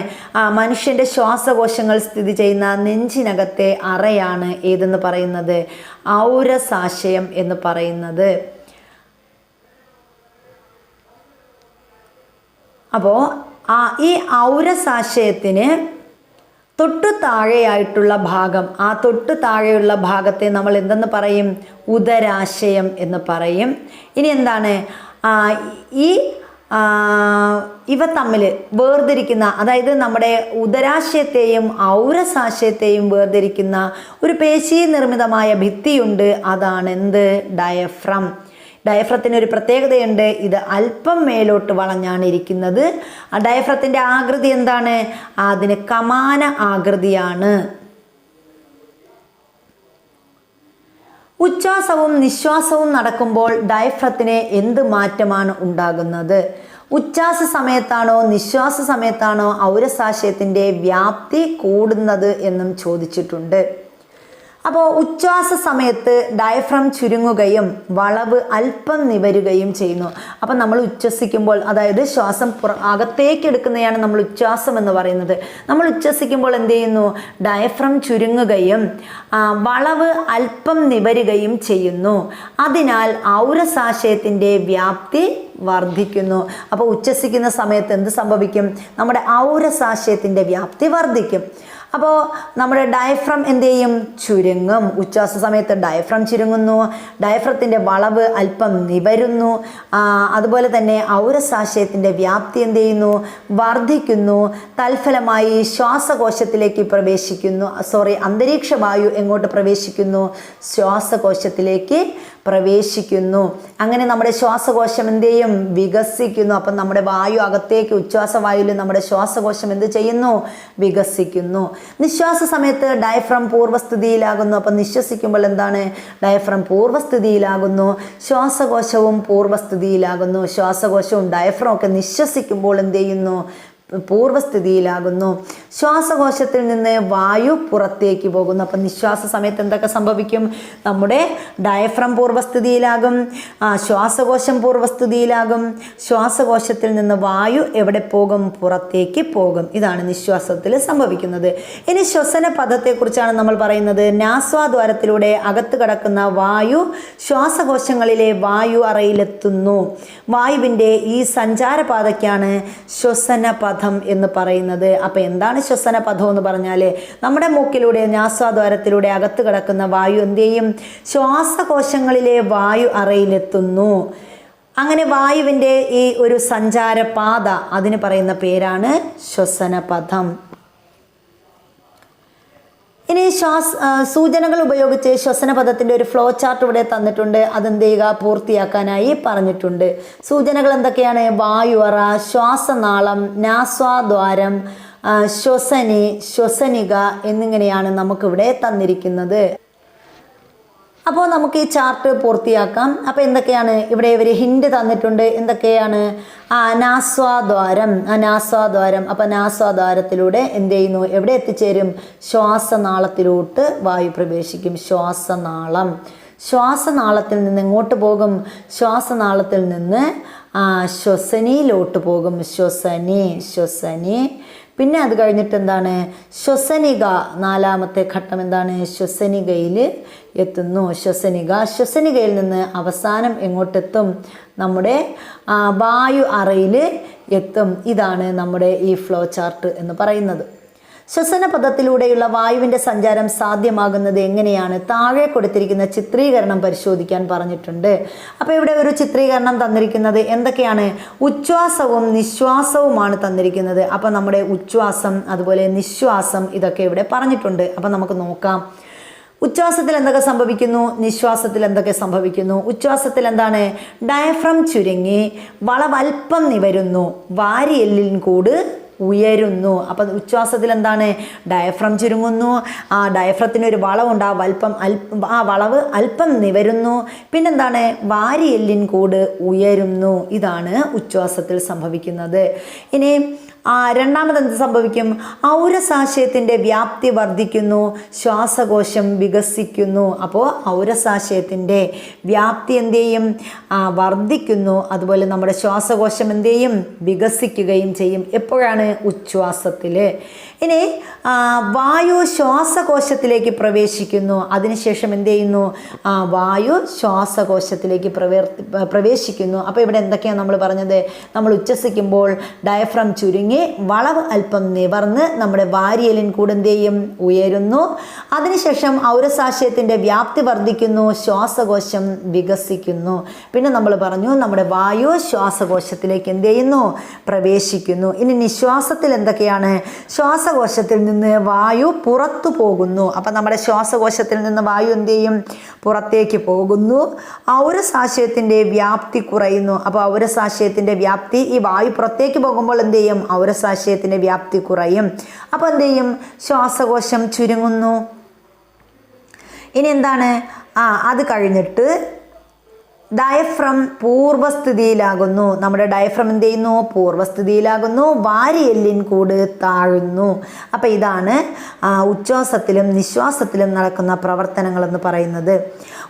[SPEAKER 1] മനുഷ്യൻ്റെ ശ്വാസകോശങ്ങൾ സ്ഥിതി ചെയ്യുന്ന നെഞ്ചിനകത്തെ അറയാണ് ഏതെന്ന് പറയുന്നത്? ഔരസാശയം എന്ന് പറയുന്നത്. അപ്പോൾ ഈ ഔരസാശയത്തിന് തൊട്ടു താഴെയായിട്ടുള്ള ഭാഗം, ആ തൊട്ടു താഴെയുള്ള ഭാഗത്തെ നമ്മൾ എന്തെന്ന് പറയും? ഉദരാശയം എന്ന് പറയും. ഇനി എന്താണ്? ഇവ തമ്മിൽ വേർതിരിക്കുന്ന, അതായത് നമ്മുടെ ഉദരാശയത്തെയും ഔരസാശയത്തെയും വേർതിരിക്കുന്ന ഒരു പേശി നിർമ്മിതമായ ഭിത്തിയുണ്ട്. അതാണ് എന്ത്? ഡയഫ്രം. ഡയഫ്രത്തിന് ഒരു പ്രത്യേകതയുണ്ട്. ഇത് അല്പം മേലോട്ട് വളഞ്ഞാണ് ഇരിക്കുന്നത്. ആ ഡയഫ്രത്തിൻ്റെ ആകൃതി എന്താണ്? അതിന് കമാന ആകൃതിയാണ്. ഉച്ഛ്വാസവും നിശ്വാസവും നടക്കുമ്പോൾ ഡയഫ്രത്തിന് എന്ത് മാറ്റമാണ് ഉണ്ടാകുന്നത്? ഉച്ഛ്വാസ സമയത്താണോ നിശ്വാസ സമയത്താണോ ഔരസാശയത്തിൻ്റെ വ്യാപ്തി കൂടുന്നത് എന്നും ചോദിച്ചിട്ടുണ്ട്. അപ്പോൾ ഉച്ഛ്വാസ സമയത്ത് ഡയഫ്രം ചുരുങ്ങുകയും വളവ് അല്പം നിവരുകയും ചെയ്യുന്നു. അപ്പം നമ്മൾ ഉച്ഛ്വസിക്കുമ്പോൾ, അതായത് ശ്വാസം അകത്തേക്ക് എടുക്കുന്നതാണ് നമ്മൾ ഉച്ഛ്വാസം എന്ന് പറയുന്നത്. നമ്മൾ ഉച്ഛ്വസിക്കുമ്പോൾ എന്ത് ചെയ്യുന്നു? ഡയഫ്രം ചുരുങ്ങുകയും വളവ് അല്പം നിവരുകയും ചെയ്യുന്നു. അതിനാൽ ഔരസാശയത്തിൻ്റെ വ്യാപ്തി വർദ്ധിക്കുന്നു. അപ്പോൾ ഉച്ഛ്വസിക്കുന്ന സമയത്ത് എന്ത് സംഭവിക്കും? നമ്മുടെ ഔരസാശയത്തിൻ്റെ വ്യാപ്തി വർദ്ധിക്കും. അപ്പോൾ നമ്മുടെ ഡയഫ്രം എന്ത് ചെയ്യും? ചുരുങ്ങും. ഉച്ഛ്വാസ സമയത്ത് ഡയഫ്രം ചുരുങ്ങുന്നു, ഡയഫ്രത്തിൻ്റെ വളവ് അല്പം നിവരുന്നു. അതുപോലെ തന്നെ ഔരസാശയത്തിൻ്റെ വ്യാപ്തി എന്ത് ചെയ്യുന്നു? വർദ്ധിക്കുന്നു. തൽഫലമായി ശ്വാസകോശത്തിലേക്ക് അന്തരീക്ഷ വായു എങ്ങോട്ട് പ്രവേശിക്കുന്നു? ശ്വാസകോശത്തിലേക്ക് പ്രവേശിക്കുന്നു. അങ്ങനെ നമ്മുടെ ശ്വാസകോശം എന്ത് ചെയ്യും? വികസിക്കുന്നു. അപ്പം നമ്മുടെ വായു അകത്തേക്ക്, ഉച്ഛ്വാസ വായുവിൽ നമ്മുടെ ശ്വാസകോശം എന്ത് ചെയ്യുന്നു? വികസിക്കുന്നു. നിശ്വാസ സമയത്ത് ഡയഫ്രം പൂർവ്വസ്ഥിതിയിലാകുന്നു. അപ്പം നിശ്വസിക്കുമ്പോൾ എന്താണ്? ഡയഫ്രം പൂർവ്വസ്ഥിതിയിലാകുന്നു. ശ്വാസകോശവും പൂർവ്വസ്ഥിതിയിലാകുന്നു. ശ്വാസകോശവും ഡയഫ്രം ഒക്കെ നിശ്വസിക്കുമ്പോൾ എന്ത് ചെയ്യുന്നു? പൂർവ്വസ്ഥിതിയിലാകുന്നു. ശ്വാസകോശത്തിൽ നിന്ന് വായു പുറത്തേക്ക് പോകുന്നു. അപ്പം നിശ്വാസ സമയത്ത് എന്തൊക്കെ സംഭവിക്കും? നമ്മുടെ ഡയഫ്രം പൂർവ്വസ്ഥിതിയിലാകും, ശ്വാസകോശം പൂർവ്വസ്ഥിതിയിലാകും. ശ്വാസകോശത്തിൽ നിന്ന് വായു എവിടെ പോകും? പുറത്തേക്ക് പോകും. ഇതാണ് നിശ്വാസത്തിൽ സംഭവിക്കുന്നത്. ഇനി ശ്വസന പദത്തെക്കുറിച്ചാണ് നമ്മൾ പറയുന്നത്. നാസ്വാദ്വാരത്തിലൂടെ അകത്ത് കടക്കുന്ന വായു ശ്വാസകോശങ്ങളിലെ വായു അറയിലെത്തുന്നു. വായുവിൻ്റെ ഈ സഞ്ചാരപാതയ്ക്കാണ് ശ്വസന പദം എന്ന് പറയുന്നത്. അപ്പം എന്താണ് ശ്വസന പദം എന്ന് പറഞ്ഞാൽ, നമ്മുടെ മൂക്കിലൂടെ നാസ്വാദ്വാരത്തിലൂടെ അകത്ത് കിടക്കുന്ന വായു എന്ത് ചെയ്യും? ശ്വാസകോശങ്ങളിലെ വായു അറയിലെത്തുന്നു. അങ്ങനെ വായുവിൻ്റെ ഈ ഒരു സഞ്ചാരപാത, അതിന് പറയുന്ന പേരാണ് ശ്വസന പദം. ഇനി സൂചനകൾ ഉപയോഗിച്ച് ശ്വസന പദത്തിൻ്റെ ഒരു ഫ്ലോ ചാർട്ട് ഇവിടെ തന്നിട്ടുണ്ട്. അതെന്ത് ചെയ്യുക? പൂർത്തിയാക്കാനായി പറഞ്ഞിട്ടുണ്ട്. സൂചനകൾ എന്തൊക്കെയാണ്? വായു അറ, ശ്വാസനാളം, നാസ്വാദ്വാരം, ശ്വസനി, ശ്വസനിക എന്നിങ്ങനെയാണ് നമുക്കിവിടെ തന്നിരിക്കുന്നത്. അപ്പോൾ നമുക്ക് ഈ ചാർട്ട് പൂർത്തിയാക്കാം. അപ്പോൾ എന്തൊക്കെയാണ് ഇവിടെ ഇവർ ഹിൻഡ് തന്നിട്ടുണ്ട്? എന്തൊക്കെയാണ്? നാസ്വാദ്വാരം. നാസ്വാദ്വാരം. അപ്പോൾ നാസ്വാദ്വാരത്തിലൂടെ എന്ത് ചെയ്യുന്നു? എവിടെ എത്തിച്ചേരും? ശ്വാസനാളത്തിലോട്ട് വായു പ്രവേശിക്കും. ശ്വാസനാളം. ശ്വാസനാളത്തിൽ നിന്ന് എങ്ങോട്ട് പോകും? ശ്വാസനാളത്തിൽ നിന്ന് ശ്വസനിയിലോട്ട് പോകും. ശ്വസനി, ശ്വസനി. പിന്നെ അത് കഴിഞ്ഞിട്ട് എന്താണ്? ശ്വസനിക. നാലാമത്തെ ഘട്ടം എന്താണ്? ശ്വസനികയിൽ എത്തുന്നു. ശ്വസനിക. ശ്വസനികയിൽ നിന്ന് അവസാനം എങ്ങോട്ടെത്തും? നമ്മുടെ വായു അറയിൽ എത്തും. ഇതാണ് നമ്മുടെ ഈ ഫ്ലോ ചാർട്ട് എന്ന് പറയുന്നത്. ശ്വസന പദത്തിലൂടെയുള്ള വായുവിൻ്റെ സഞ്ചാരം സാധ്യമാകുന്നത് എങ്ങനെയാണ്? താഴെ കൊടുത്തിരിക്കുന്ന ചിത്രീകരണം പരിശോധിക്കാൻ പറഞ്ഞിട്ടുണ്ട്. അപ്പോൾ ഇവിടെ ഒരു ചിത്രീകരണം തന്നിരിക്കുന്നത് എന്തൊക്കെയാണ്? ഉച്ഛ്വാസവും നിശ്വാസവുമാണ് തന്നിരിക്കുന്നത്. അപ്പോൾ നമ്മുടെ ഉച്ഛ്വാസം അതുപോലെ നിശ്വാസം ഇതൊക്കെ ഇവിടെ പറഞ്ഞിട്ടുണ്ട്. അപ്പോൾ നമുക്ക് നോക്കാം. ഉച്ഛ്വാസത്തിൽ എന്തൊക്കെ സംഭവിക്കുന്നു? നിശ്വാസത്തിൽ എന്തൊക്കെ സംഭവിക്കുന്നു? ഉച്ഛ്വാസത്തിൽ എന്താണ്? ഡയഫ്രം ചുരുങ്ങി വളവൽപ്പം നിവരുന്നു, വാരിയെല്ലിൻ കൂട് ഉയരുന്നു. അപ്പം ഉച്ഛ്വാസത്തിൽ എന്താണ്? ഡയഫ്രം ചുരുങ്ങുന്നു, ആ ഡയഫ്രത്തിന് ഒരു വളവുണ്ട്, ആ വളവ് അല്പം നിവരുന്നു. പിന്നെന്താണ്? വാരിയെല്ലിൻ കൂട് ഉയരുന്നു. ഇതാണ് ഉച്ഛ്വാസത്തിൽ സംഭവിക്കുന്നത്. ഇനി രണ്ടാമത് എന്ത് സംഭവിക്കും? ഔരസാശയത്തിൻ്റെ വ്യാപ്തി വർദ്ധിക്കുന്നു, ശ്വാസകോശം വികസിക്കുന്നു. അപ്പോൾ ഔരസാശയത്തിൻ്റെ വ്യാപ്തി എന്ത് ചെയ്യും? വർദ്ധിക്കുന്നു. അതുപോലെ നമ്മുടെ ശ്വാസകോശം എന്ത് ചെയ്യും? വികസിക്കുകയും ചെയ്യും. എപ്പോഴാണ്? ഉച്ഛ്വാസത്തിൽ. ഇനി വായു ശ്വാസകോശത്തിലേക്ക് പ്രവേശിക്കുന്നു. അതിനുശേഷം എന്ത് ചെയ്യുന്നു? വായു ശ്വാസകോശത്തിലേക്ക് പ്രവേശിക്കുന്നു. അപ്പോൾ ഇവിടെ എന്തൊക്കെയാണ് നമ്മൾ പറഞ്ഞത്? നമ്മൾ ഉച്ഛ്വസിക്കുമ്പോൾ ഡയഫ്രം ചുരുങ്ങി വളവ് അല്പം നിവർന്ന് നമ്മുടെ വാരിയെല്ലിൻ കൂട് എന്ത് ചെയ്യും? ഉയരുന്നു. അതിനുശേഷം ഔരസാശയത്തിൻ്റെ വ്യാപ്തി വർദ്ധിക്കുന്നു, ശ്വാസകോശം വികസിക്കുന്നു. പിന്നെ നമ്മൾ പറഞ്ഞു നമ്മുടെ വായു ശ്വാസകോശത്തിലേക്ക് എന്ത് ചെയ്യുന്നു? പ്രവേശിക്കുന്നു. ഇനി നിശ്വാസത്തിൽ എന്തൊക്കെയാണ്? ശ്വാസകോശത്തിൽ നിന്ന് വായു പുറത്തു പോകുന്നു. അപ്പം നമ്മുടെ ശ്വാസകോശത്തിൽ നിന്ന് വായു എന്ത് ചെയ്യും? പുറത്തേക്ക് പോകുന്നു. ഔരസാശയത്തിൻ്റെ വ്യാപ്തി കുറയുന്നു. അപ്പോൾ ഔരസാശയത്തിൻ്റെ വ്യാപ്തി, ഈ വായു പുറത്തേക്ക് പോകുമ്പോൾ എന്ത് ചെയ്യും? ഔരസാശയത്തിൻ്റെ വ്യാപ്തി കുറയും. അപ്പോൾ എന്ത് ചെയ്യും? ശ്വാസകോശം ചുരുങ്ങുന്നു. ഇനി എന്താണ്? അത് കഴിഞ്ഞിട്ട് ഡയഫ്രം പൂർവ്വസ്ഥിതിയിലാകുന്നു. നമ്മുടെ ഡയഫ്രം എന്ത് ചെയ്യുന്നു? പൂർവ്വസ്ഥിതിയിലാകുന്നു. വാരിയെല്ലിൻ കൂട് താഴുന്നു. അപ്പം ഇതാണ് ഉച്ഛ്വാസത്തിലും നിശ്വാസത്തിലും നടക്കുന്ന പ്രവർത്തനങ്ങൾ എന്ന് പറയുന്നത്.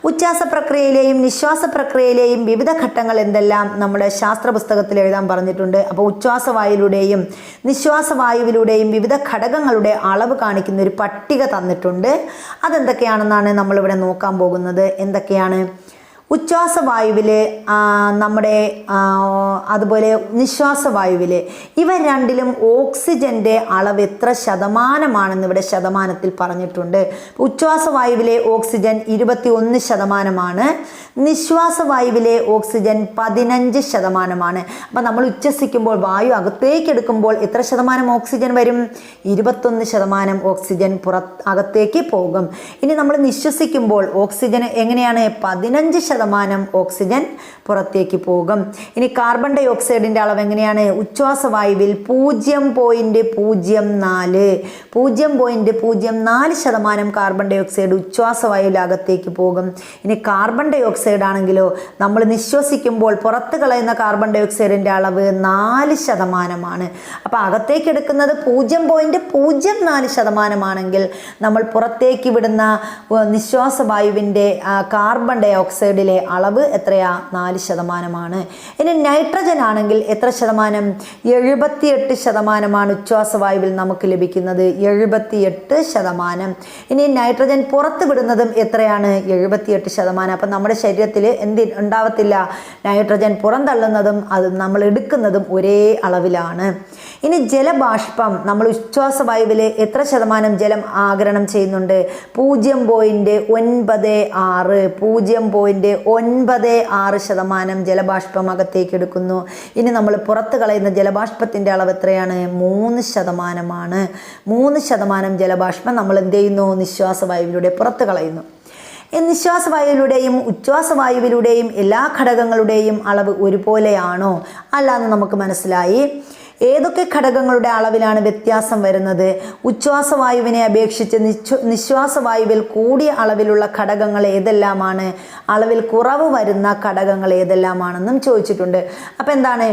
[SPEAKER 1] ഉച്ഛ്വാസ പ്രക്രിയയിലെയും നിശ്വാസ പ്രക്രിയയിലെയും വിവിധ ഘട്ടങ്ങൾ എന്തെല്ലാം നമ്മുടെ ശാസ്ത്ര പുസ്തകത്തിൽ എഴുതാൻ പറഞ്ഞിട്ടുണ്ട്. അപ്പോൾ ഉച്ഛ്വാസവായുവിലൂടെയും നിശ്വാസവായുവിലൂടെയും വിവിധ ഘടകങ്ങളുടെ അളവ് കാണിക്കുന്ന ഒരു പട്ടിക തന്നിട്ടുണ്ട്. അതെന്തൊക്കെയാണെന്നാണ് നമ്മളിവിടെ നോക്കാൻ പോകുന്നത്. എന്തൊക്കെയാണ്? ഉച്ഛ്വാസവായുവിൽ നമ്മുടെ അതുപോലെ നിശ്വാസവായുവിൽ ഇവ രണ്ടിലും ഓക്സിജൻ്റെ അളവ് എത്ര ശതമാനമാണെന്ന് ഇവിടെ ശതമാനത്തിൽ പറഞ്ഞിട്ടുണ്ട്. ഉച്ഛ്വാസവായുവിലെ ഓക്സിജൻ 21%, നിശ്വാസവായുവിലെ ഓക്സിജൻ 15%. അപ്പം നമ്മൾ ഉച്ഛ്വസിക്കുമ്പോൾ വായു അകത്തേക്ക് എടുക്കുമ്പോൾ എത്ര ശതമാനം ഓക്സിജൻ വരും? 21% ഓക്സിജൻ അകത്തേക്ക് പോകും. ഇനി നമ്മൾ നിശ്വസിക്കുമ്പോൾ ഓക്സിജൻ എങ്ങനെയാണ്? 15% 4% ഓക്സിജൻ പുറത്തേക്ക് പോകും. ഇനി കാർബൺ ഡൈ ഓക്സൈഡിൻ്റെ അളവ് എങ്ങനെയാണ്? ഉച്ഛ്വാസവായുവിൽ 0.04% കാർബൺ ഡൈ ഓക്സൈഡ് ഉച്ഛ്വാസവായുവിൽ അകത്തേക്ക് പോകും. ഇനി കാർബൺ ഡൈ ഓക്സൈഡ് ആണെങ്കിലോ നമ്മൾ നിശ്വസിക്കുമ്പോൾ പുറത്ത് കളയുന്ന കാർബൺ ഡൈ ഓക്സൈഡിൻ്റെ അളവ് 4%. അപ്പോൾ അകത്തേക്ക് എടുക്കുന്നത് 0.04% ആണെങ്കിൽ നമ്മൾ പുറത്തേക്ക് വിടുന്ന നിശ്വാസവായുവിൻ്റെ കാർബൺ ഡൈ ഓക്സൈഡിലെ അളവ് എത്രയാ? 4%. ഇനി നൈട്രജൻ ആണെങ്കിൽ എത്ര ശതമാനം? 78% ഉച്ഛ്വാസവായുവിൽ നമുക്ക് ലഭിക്കുന്നത്. 78%. ഇനി നൈട്രജൻ പുറത്ത് വിടുന്നതും എത്രയാണ്? 78%. അപ്പം നമ്മുടെ ശരീരത്തിൽ ഉണ്ടാവത്തില്ല, നൈട്രജൻ പുറന്തള്ളുന്നതും അത് നമ്മൾ എടുക്കുന്നതും ഒരേ അളവിലാണ്. ഇനി ജലബാഷ്പം നമ്മൾ ഉച്ഛ്വാസവായുവിൽ എത്ര ശതമാനം ജലം ആഗിരണം ചെയ്യുന്നുണ്ട്? 0.96% ജലബാഷ്പം അകത്തേക്ക് എടുക്കുന്നു. ഇനി നമ്മൾ പുറത്ത് കളയുന്ന ജലബാഷ്പത്തിൻ്റെ അളവ് എത്രയാണ്? 3%. 3% ജലബാഷ്പം നമ്മൾ എന്ത് ചെയ്യുന്നു? നിശ്വാസവായുവിലൂടെ പുറത്ത് കളയുന്നു. ഈ നിശ്വാസവായുവിലൂടെയും ഉച്ഛ്വാസവായുവിലൂടെയും എല്ലാ ഘടകങ്ങളുടെയും അളവ് ഒരുപോലെയാണോ? അല്ലാന്ന് നമുക്ക് മനസ്സിലായി. ഏതൊക്കെ ഘടകങ്ങളുടെ അളവിലാണ് വ്യത്യാസം വരുന്നത്? ഉച്ഛ്വാസവായുവിനെ അപേക്ഷിച്ച് നിശ്വാസവായുവിൽ കൂടിയ അളവിലുള്ള ഘടകങ്ങൾ ഏതെല്ലാമാണ്? അളവിൽ കുറവ് വരുന്ന ഘടകങ്ങൾ ഏതെല്ലാമാണെന്നും ചോദിച്ചിട്ടുണ്ട്. അപ്പം എന്താണ്,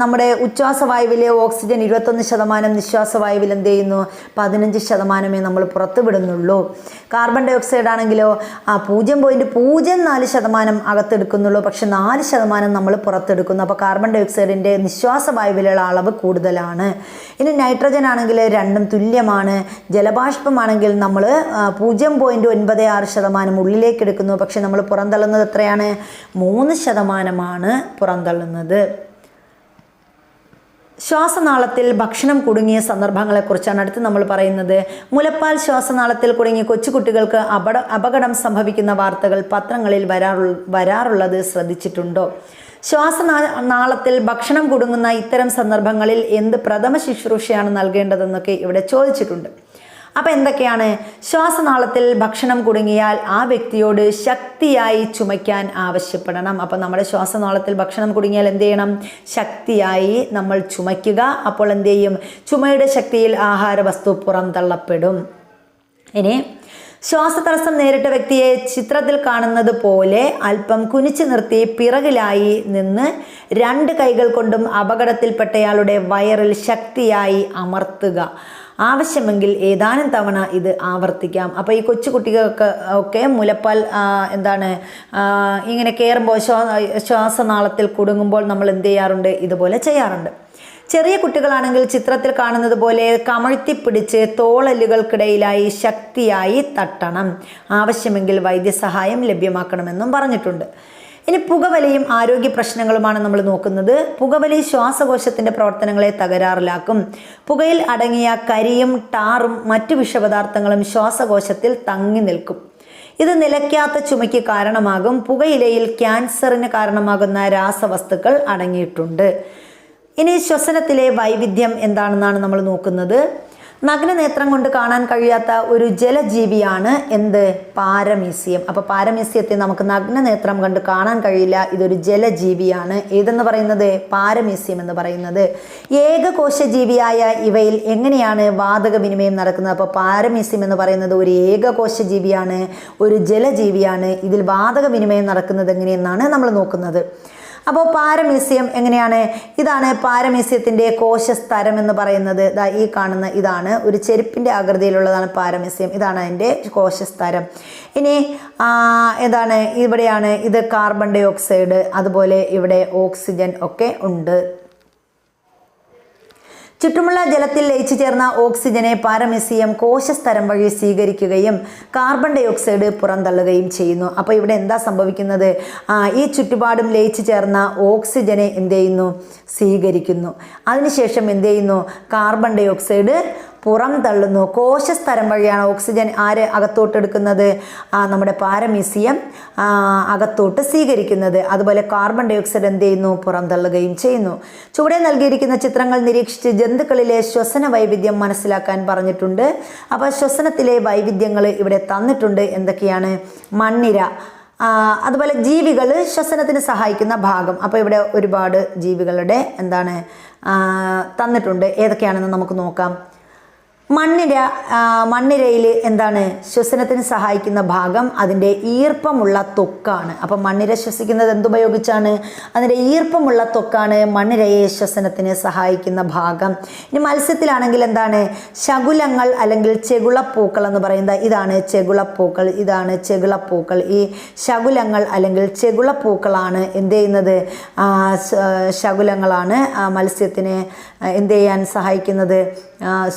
[SPEAKER 1] നമ്മുടെ ഉച്ഛ്വാസവായുവിലെ ഓക്സിജൻ 21%, നിശ്വാസവായുവിൽ എന്ത് ചെയ്യുന്നു? 15% നമ്മൾ പുറത്തു വിടുന്നുള്ളൂ. കാർബൺ ഡൈ ഓക്സൈഡ് ആണെങ്കിലോ 0.04% അകത്തെടുക്കുന്നുള്ളൂ, പക്ഷെ 4% നമ്മൾ പുറത്തെടുക്കുന്നു. അപ്പോൾ കാർബൺ ഡൈ ഓക്സൈഡിൻ്റെ നിശ്വാസവായുവിലുള്ള അളവ് കൂടുതലാണ്. ഇനി നൈട്രജൻ ആണെങ്കിൽ രണ്ടും തുല്യമാണ്. ജലബാഷ്പമാണെങ്കിൽ നമ്മൾ 0.96% ഉള്ളിലേക്ക് എടുക്കുന്നു, പക്ഷെ നമ്മൾ പുറന്തള്ളുന്നത് എത്രയാണ്? 3% പുറന്തള്ളുന്നത്. ശ്വാസനാളത്തിൽ ഭക്ഷണം കുടുങ്ങിയ സന്ദർഭങ്ങളെക്കുറിച്ചാണ് അടുത്ത് നമ്മൾ പറയുന്നത്. മുലപ്പാൽ ശ്വാസനാളത്തിൽ കുടുങ്ങി കൊച്ചുകുട്ടികൾക്ക് അപകടം സംഭവിക്കുന്ന വാർത്തകൾ പത്രങ്ങളിൽ വരാറുള്ളത് ശ്രദ്ധിച്ചിട്ടുണ്ടോ? ശ്വാസനാളത്തിൽ ഭക്ഷണം കുടുങ്ങുന്ന ഇത്തരം സന്ദർഭങ്ങളിൽ എന്ത് പ്രഥമ ശുശ്രൂഷയാണ് നൽകേണ്ടതെന്നൊക്കെ ഇവിടെ ചോദിച്ചിട്ടുണ്ട്. അപ്പം എന്തൊക്കെയാണ്? ശ്വാസനാളത്തിൽ ഭക്ഷണം കുടുങ്ങിയാൽ ആ വ്യക്തിയോട് ശക്തിയായി ചുമയ്ക്കാൻ ആവശ്യപ്പെടണം. അപ്പം നമ്മുടെ ശ്വാസനാളത്തിൽ ഭക്ഷണം കുടുങ്ങിയാൽ എന്ത് ചെയ്യണം? ശക്തിയായി നമ്മൾ ചുമയ്ക്കുക. അപ്പോൾ എന്ത് ചെയ്യും? ചുമയുടെ ശക്തിയിൽ ആഹാരവസ്തു പുറന്തള്ളപ്പെടും. ഇനി ശ്വാസതടസ്സം നേരിട്ട വ്യക്തിയെ ചിത്രത്തിൽ കാണുന്നത് പോലെ അല്പം കുനിച്ചു നിർത്തി പിറകിലായി നിന്ന് 2 കൈകൾ കൊണ്ടും അപകടത്തിൽപ്പെട്ടയാളുടെ വയറിൽ ശക്തിയായി അമർത്തുക. ആവശ്യമെങ്കിൽ ഏതാനും തവണ ഇത് ആവർത്തിക്കാം. അപ്പോൾ ഈ കൊച്ചുകുട്ടികൾക്ക് ഒക്കെ മുലപ്പാൽ ഇങ്ങനെ കയറുമ്പോൾ ശ്വാസനാളത്തിൽ കുടുങ്ങുമ്പോൾ നമ്മൾ എന്ത് ചെയ്യാറുണ്ട്? ഇതുപോലെ ചെയ്യാറുണ്ട്. ചെറിയ കുട്ടികളാണെങ്കിൽ ചിത്രത്തിൽ കാണുന്നത് പോലെ കമഴ്ത്തിപ്പിടിച്ച് തോളലുകൾക്കിടയിലായി ശക്തിയായി തട്ടണം. ആവശ്യമെങ്കിൽ വൈദ്യസഹായം ലഭ്യമാക്കണമെന്നും പറഞ്ഞിട്ടുണ്ട്. ഇനി പുകവലിയും ആരോഗ്യ പ്രശ്നങ്ങളുമാണ് നമ്മൾ നോക്കുന്നത്. പുകവലി ശ്വാസകോശത്തിൻ്റെ പ്രവർത്തനങ്ങളെ തകരാറിലാക്കും. പുകയിൽ അടങ്ങിയ കരിയും ടാറും മറ്റു വിഷപദാർത്ഥങ്ങളും ശ്വാസകോശത്തിൽ തങ്ങി നിൽക്കും. ഇത് നിലയ്ക്കാത്ത ചുമയ്ക്ക് കാരണമാകും. പുകയിലയിൽ ക്യാൻസറിന് കാരണമാകുന്ന രാസവസ്തുക്കൾ അടങ്ങിയിട്ടുണ്ട്. ഇനി ശ്വസനത്തിലെ വൈവിധ്യം എന്താണെന്നാണ് നമ്മൾ നോക്കുന്നത്. നഗ്നനേത്രം കൊണ്ട് കാണാൻ കഴിയാത്ത ഒരു ജലജീവിയാണ് എന്ത്? പാരമീസിയം. അപ്പോൾ പാരമീസിയത്തെ നമുക്ക് നഗ്നനേത്രം കണ്ട് കാണാൻ കഴിയില്ല, ഇതൊരു ജലജീവിയാണ്. ഏതെന്ന് പറയുന്നത്? പാരമീസിയം എന്ന് പറയുന്നത്. ഏകകോശജീവിയായ ഇവയിൽ എങ്ങനെയാണ് വാതക വിനിമയം നടക്കുന്നത്? അപ്പോൾ പാരമീസിയം എന്ന് പറയുന്നത് ഒരു ഏകകോശജീവിയാണ്, ഒരു ജലജീവിയാണ്. ഇതിൽ വാതക വിനിമയം നടക്കുന്നത് എങ്ങനെയെന്നാണ് നമ്മൾ നോക്കുന്നത്. അപ്പോൾ പാരമീസിയം എങ്ങനെയാണ്? ഇതാണ് പാരമീസിയത്തിൻ്റെ കോശസ്തരം എന്ന് പറയുന്നത്. ഈ കാണുന്ന ഇതാണ്, ഒരു ചെരുപ്പിൻ്റെ ആകൃതിയിലുള്ളതാണ് പാരമീസിയം. ഇതാണ് അതിൻ്റെ കോശസ്തരം. ഇനി ഇവിടെയാണ് ഇത് കാർബൺ ഡൈ ഓക്സൈഡ്, അതുപോലെ ഇവിടെ ഓക്സിജൻ ഒക്കെ ഉണ്ട്. ചുറ്റുമുള്ള ജലത്തിൽ ലയിച്ചു ചേർന്ന ഓക്സിജനെ പാരമീസിയം കോശസ്തരം വഴി സ്വീകരിക്കുകയും കാർബൺ ഡൈ ഓക്സൈഡ് പുറന്തള്ളുകയും ചെയ്യുന്നു. അപ്പോൾ ഇവിടെ എന്താ സംഭവിക്കുന്നത്? ഈ ചുറ്റുപാടും ലയിച്ചു ചേർന്ന ഓക്സിജനെ എന്ത് ചെയ്യുന്നു? സ്വീകരിക്കുന്നു. അതിനുശേഷം എന്ത് ചെയ്യുന്നു? കാർബൺ ഡൈ ഓക്സൈഡ് പുറംതള്ളുന്നു. കോശസ്തരം വഴിയാണ് ഓക്സിജൻ അകത്തോട്ട് എടുക്കുന്നത്? നമ്മുടെ പാരമീസിയം അകത്തോട്ട് സ്വീകരിക്കുന്നത്. അതുപോലെ കാർബൺ ഡൈ ഓക്സൈഡ് എന്ത് ചെയ്യുന്നു? പുറംതള്ളുകയും ചെയ്യുന്നു. ചുവടെ നൽകിയിരിക്കുന്ന ചിത്രങ്ങൾ നിരീക്ഷിച്ച് ജന്തുക്കളിലെ ശ്വസന വൈവിധ്യം മനസ്സിലാക്കാൻ പറഞ്ഞിട്ടുണ്ട്. അപ്പോൾ ശ്വസനത്തിലെ വൈവിധ്യങ്ങൾ ഇവിടെ തന്നിട്ടുണ്ട്. എന്തൊക്കെയാണ്? മണ്ണിര അതുപോലെ ജീവികൾ ശ്വസനത്തിന് സഹായിക്കുന്ന ഭാഗം. അപ്പോൾ ഇവിടെ ഒരുപാട് ജീവികളുടെ തന്നിട്ടുണ്ട്. ഏതൊക്കെയാണെന്ന് നമുക്ക് നോക്കാം. മണ്ണിരയിൽ എന്താണ് ശ്വസനത്തിന് സഹായിക്കുന്ന ഭാഗം? അതിൻ്റെ ഈർപ്പമുള്ള ത്വക്കാണ്. അപ്പം മണ്ണിര ശ്വസിക്കുന്നത് എന്തുപയോഗിച്ചാണ്? അതിൻ്റെ ഈർപ്പമുള്ള ത്വക്കാണ് മണ്ണിരയെ ശ്വസനത്തിന് സഹായിക്കുന്ന ഭാഗം. ഇനി മത്സ്യത്തിലാണെങ്കിൽ എന്താണ്? ശകുലങ്ങൾ അല്ലെങ്കിൽ ചെകുളപ്പൂക്കൾ എന്ന് പറയുന്നത് ഇതാണ് ചെകുളപ്പൂക്കൾ. ഇതാണ് ചെകുളപ്പൂക്കൾ. ഈ ശകുലങ്ങൾ അല്ലെങ്കിൽ ചെകുളപ്പൂക്കളാണ് എന്ത് ചെയ്യുന്നത്? ശകുലങ്ങളാണ് മത്സ്യത്തിന് എന്ത് ചെയ്യാൻ സഹായിക്കുന്നത്?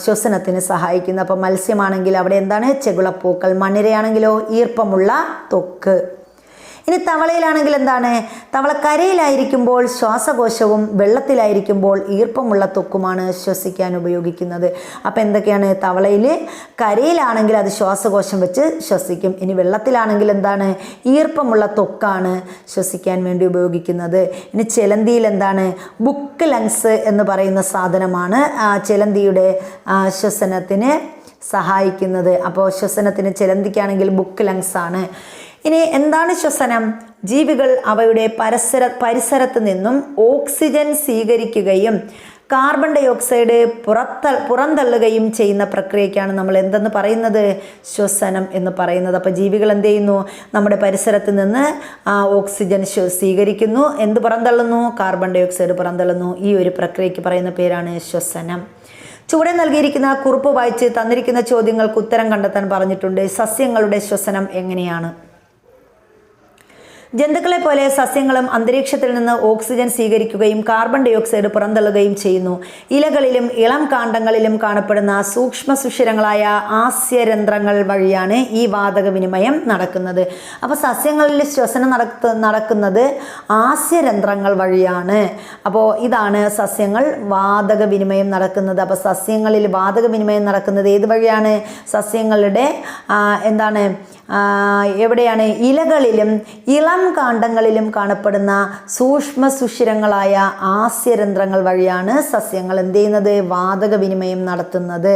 [SPEAKER 1] ശ്വസനത്തിന് സഹായിക്കുന്നത്. അപ്പോൾ മത്സ്യമാണെങ്കിൽ അവിടെ എന്താണ്? ചെകുളപ്പൂക്കൾ. മണ്ണിരയാണെങ്കിലോ ഈർപ്പമുള്ള ത്വക്ക്. ഇനി തവളയിലാണെങ്കിൽ എന്താണ്? തവള കരയിലായിരിക്കുമ്പോൾ ശ്വാസകോശവും വെള്ളത്തിലായിരിക്കുമ്പോൾ ഈർപ്പമുള്ള ത്വക്കുമാണ് ശ്വസിക്കാൻ ഉപയോഗിക്കുന്നത്. അപ്പോൾ എന്തൊക്കെയാണ്? തവളയിൽ കരയിലാണെങ്കിൽ അത് ശ്വാസകോശം വെച്ച് ശ്വസിക്കും. ഇനി വെള്ളത്തിലാണെങ്കിൽ എന്താണ്? ഈർപ്പമുള്ള ത്വക്കാണ് ശ്വസിക്കാൻ വേണ്ടി ഉപയോഗിക്കുന്നത്. ഇനി ചിലന്തിയിൽ എന്താണ്? ബുക്ക് ലങ്സ് എന്ന് പറയുന്ന സാധനമാണ് ചിലന്തിയുടെ ശ്വസനത്തിന് സഹായിക്കുന്നത്. അപ്പോൾ ശ്വസനത്തിന് ചിലന്തിക്കാണെങ്കിൽ ബുക്ക് ലങ്സ് ആണ്. ഇനി എന്താണ് ശ്വസനം? ജീവികൾ അവയുടെ പരിസരത്ത് നിന്നും ഓക്സിജൻ സ്വീകരിക്കുകയും കാർബൺ ഡൈ ഓക്സൈഡ് പുറന്തള്ളുകയും ചെയ്യുന്ന പ്രക്രിയയ്ക്കാണ് നമ്മൾ എന്തെന്ന് പറയുന്നത്? ശ്വസനം എന്ന് പറയുന്നത്. അപ്പോൾ ജീവികൾ എന്ത് ചെയ്യുന്നു? നമ്മുടെ പരിസരത്ത് നിന്ന് ഓക്സിജൻ സ്വീകരിക്കുന്നു. എന്ത് പുറന്തള്ളുന്നു? കാർബൺ ഡൈ ഓക്സൈഡ് പുറന്തള്ളുന്നു. ഈ ഒരു പ്രക്രിയയ്ക്ക് പറയുന്ന പേരാണ് ശ്വസനം. ചുവടെ നൽകിയിരിക്കുന്ന കുറിപ്പ് വായിച്ച് തന്നിരിക്കുന്ന ചോദ്യങ്ങൾക്ക് ഉത്തരം കണ്ടെത്താൻ പറഞ്ഞിട്ടുണ്ട്. സസ്യങ്ങളുടെ ശ്വസനം എങ്ങനെയാണ്? ജന്തുക്കളെ പോലെ സസ്യങ്ങളും അന്തരീക്ഷത്തിൽ നിന്ന് ഓക്സിജൻ സ്വീകരിക്കുകയും കാർബൺ ഡൈ ഓക്സൈഡ് പുറന്തള്ളുകയും ചെയ്യുന്നു. ഇലകളിലും ഇളം കാണ്ഡങ്ങളിലും കാണപ്പെടുന്ന സൂക്ഷ്മ സുഷിരങ്ങളായ ആസ്യരന്ധ്രങ്ങൾ വഴിയാണ് ഈ വാതക വിനിമയം നടക്കുന്നത്. അപ്പോൾ സസ്യങ്ങളിൽ ശ്വസനം നടക്കുന്നത് ആസ്യരന്ധ്രങ്ങൾ വഴിയാണ്. അപ്പോൾ ഇതാണ് സസ്യങ്ങൾ വാതക വിനിമയം നടക്കുന്നത്. അപ്പോൾ സസ്യങ്ങളിൽ വാതക വിനിമയം നടക്കുന്നത് ഏത് വഴിയാണ്? സസ്യങ്ങളുടെ എവിടെയാണ്? ഇലകളിലും ഇളം കാണ്ഡങ്ങളിലും കാണപ്പെടുന്ന സൂക്ഷ്മ സുഷിരങ്ങളായ ആസ്യരന്ധ്രങ്ങൾ വഴിയാണ് സസ്യങ്ങൾ എന്ത് ചെയ്യുന്നത്? വാതക വിനിമയം നടത്തുന്നത്.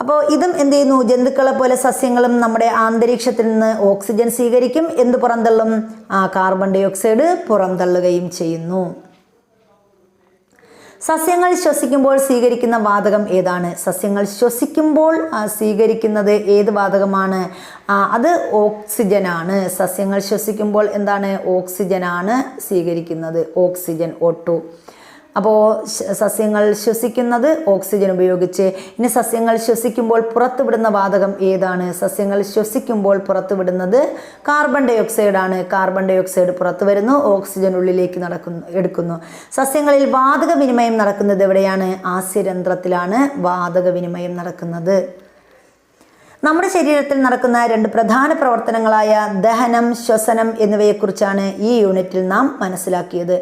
[SPEAKER 1] അപ്പോൾ ഇതും എന്ത് ചെയ്യുന്നു? ജന്തുക്കളെ പോലെ സസ്യങ്ങളും നമ്മുടെ അന്തരീക്ഷത്തിൽ നിന്ന് ഓക്സിജൻ സ്വീകരിക്കും. എന്ത് പുറന്തള്ളും? കാർബൺ ഡൈ ഓക്സൈഡ് പുറന്തള്ളുകയും ചെയ്യുന്നു. സസ്യങ്ങൾ ശ്വസിക്കുമ്പോൾ സ്വീകരിക്കുന്ന വാതകം ഏതാണ്? സസ്യങ്ങൾ ശ്വസിക്കുമ്പോൾ സ്വീകരിക്കുന്നത് ഏത് വാതകമാണ്? അത് ഓക്സിജനാണ്. സസ്യങ്ങൾ ശ്വസിക്കുമ്പോൾ എന്താണ്? ഓക്സിജനാണ് സ്വീകരിക്കുന്നത്. Oxygen O2. അപ്പോൾ സസ്യങ്ങൾ ശ്വസിക്കുന്നത് ഓക്സിജൻ ഉപയോഗിച്ച്. ഇനി സസ്യങ്ങൾ ശ്വസിക്കുമ്പോൾ പുറത്തുവിടുന്ന വാതകം ഏതാണ്? സസ്യങ്ങൾ ശ്വസിക്കുമ്പോൾ പുറത്തുവിടുന്നത് കാർബൺ ഡൈ ഓക്സൈഡാണ്. കാർബൺ ഡൈ ഓക്സൈഡ് പുറത്തു വരുന്നു, ഓക്സിജൻ ഉള്ളിലേക്ക് എടുക്കുന്നു. സസ്യങ്ങളിൽ വാതക വിനിമയം നടക്കുന്നത് എവിടെയാണ്? ആസ്യരന്ധ്രത്തിലാണ് വാതക വിനിമയം നടക്കുന്നത്. നമ്മുടെ ശരീരത്തിൽ നടക്കുന്ന രണ്ട് പ്രധാന പ്രവർത്തനങ്ങളായ ദഹനം, ശ്വസനം എന്നിവയെക്കുറിച്ചാണ് ഈ യൂണിറ്റിൽ നാം മനസ്സിലാക്കിയത്.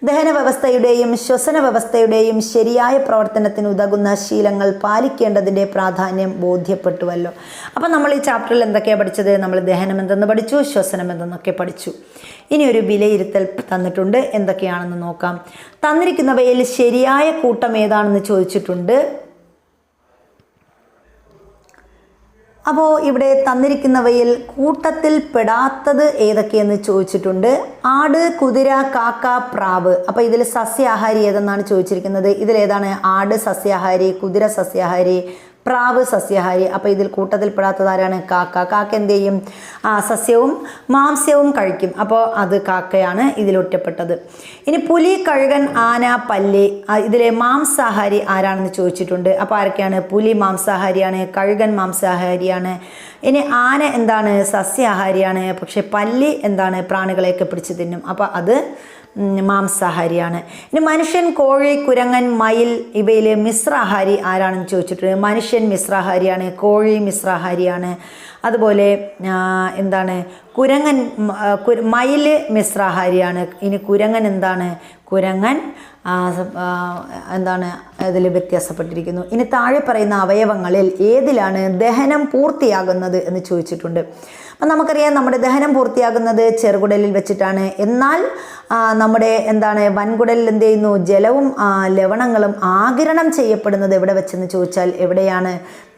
[SPEAKER 1] ദഹന വ്യവസ്ഥയുടെയും ശ്വസന വ്യവസ്ഥയുടെയും ശരിയായ പ്രവർത്തനത്തിന് ഉതകുന്ന ശീലങ്ങൾ പാലിക്കേണ്ടതിൻ്റെ പ്രാധാന്യം ബോധ്യപ്പെട്ടുവല്ലോ. അപ്പം നമ്മൾ ഈ ചാപ്റ്ററിൽ എന്തൊക്കെയാണ് പഠിച്ചത്? നമ്മൾ ദഹനം എന്തെന്ന് പഠിച്ചു, ശ്വസനം എന്തെന്നൊക്കെ പഠിച്ചു. ഇനി ഒരു വിലയിരുത്തൽ തന്നിട്ടുണ്ട്, എന്തൊക്കെയാണെന്ന് നോക്കാം. തന്നിരിക്കുന്നവയിൽ ശരിയായ കൂട്ടം ഏതാണെന്ന് ചോദിച്ചിട്ടുണ്ട്. അപ്പോൾ ഇവിടെ തന്നിരിക്കുന്നവയിൽ കൂട്ടത്തിൽ പെടാത്തത് ഏതൊക്കെയെന്ന് ചോദിച്ചിട്ടുണ്ട്. ആട്, കുതിര, കാക്ക, പ്രാവ്. അപ്പോൾ ഇതിൽ സസ്യാഹാരി ഏതെന്നാണ് ചോദിച്ചിരിക്കുന്നത്. ഇതിലേതാണ്? ആട് സസ്യാഹാരി, കുതിര സസ്യാഹാരി, പ്രാവ് സസ്യാഹാരി. അപ്പോൾ ഇതിൽ കൂട്ടത്തിൽ പെടാത്തത് ആരാണ്? കാക്ക. കാക്ക എന്ത് ചെയ്യും? സസ്യവും മാംസ്യവും കഴിക്കും. അപ്പോൾ അത് കാക്കയാണ് ഇതിലൊറ്റപ്പെട്ടത്. ഇനി പുലി, കഴുകൻ, ആന, പല്ലി, ഇതിലെ മാംസാഹാരി ആരാണെന്ന് ചോദിച്ചിട്ടുണ്ട്. അപ്പോൾ ആരൊക്കെയാണ്? പുലി മാംസാഹാരിയാണ്, കഴുകൻ മാംസാഹാരിയാണ്. ഇനി ആന എന്താണ്? സസ്യാഹാരിയാണ്. പക്ഷെ പല്ലി എന്താണ്? പ്രാണികളെയൊക്കെ പിടിച്ച് തിന്നും. അപ്പോൾ അത് മാംസാഹാരിയാണ്. ഇനി മനുഷ്യൻ, കോഴി, കുരങ്ങൻ, മയിൽ ഇവയിൽ മിശ്രാഹാരി ആരാണെന്ന് ചോദിച്ചിട്ടുണ്ട്. മനുഷ്യൻ മിശ്രാഹാരിയാണ്, കോഴി മിശ്രാഹാരിയാണ്. അതുപോലെ എന്താണ്? കുരങ്ങൻ, മയിൽ മിശ്രാഹാരിയാണ്. ഇനി കുരങ്ങൻ എന്താണ്? കുരങ്ങൻ എന്താണ്? അതിൽ വ്യത്യാസപ്പെട്ടിരിക്കുന്നു. ഇനി താഴെ പറയുന്ന അവയവങ്ങളിൽ ഏതിലാണ് ദഹനം പൂർത്തിയാകുന്നത് എന്ന് ചോദിച്ചിട്ടുണ്ട്. അപ്പം നമുക്കറിയാം നമ്മുടെ ദഹനം പൂർത്തിയാകുന്നത് ചെറുകുടലിൽ വെച്ചിട്ടാണ്. എന്നാൽ നമ്മുടെ എന്താണ് വൻകുടലിൽ എന്ത് ചെയ്യുന്നു? ജലവും ലവണങ്ങളും ആഗിരണം ചെയ്യപ്പെടുന്നത് എവിടെ വെച്ചെന്ന് ചോദിച്ചാൽ എവിടെയാണ്?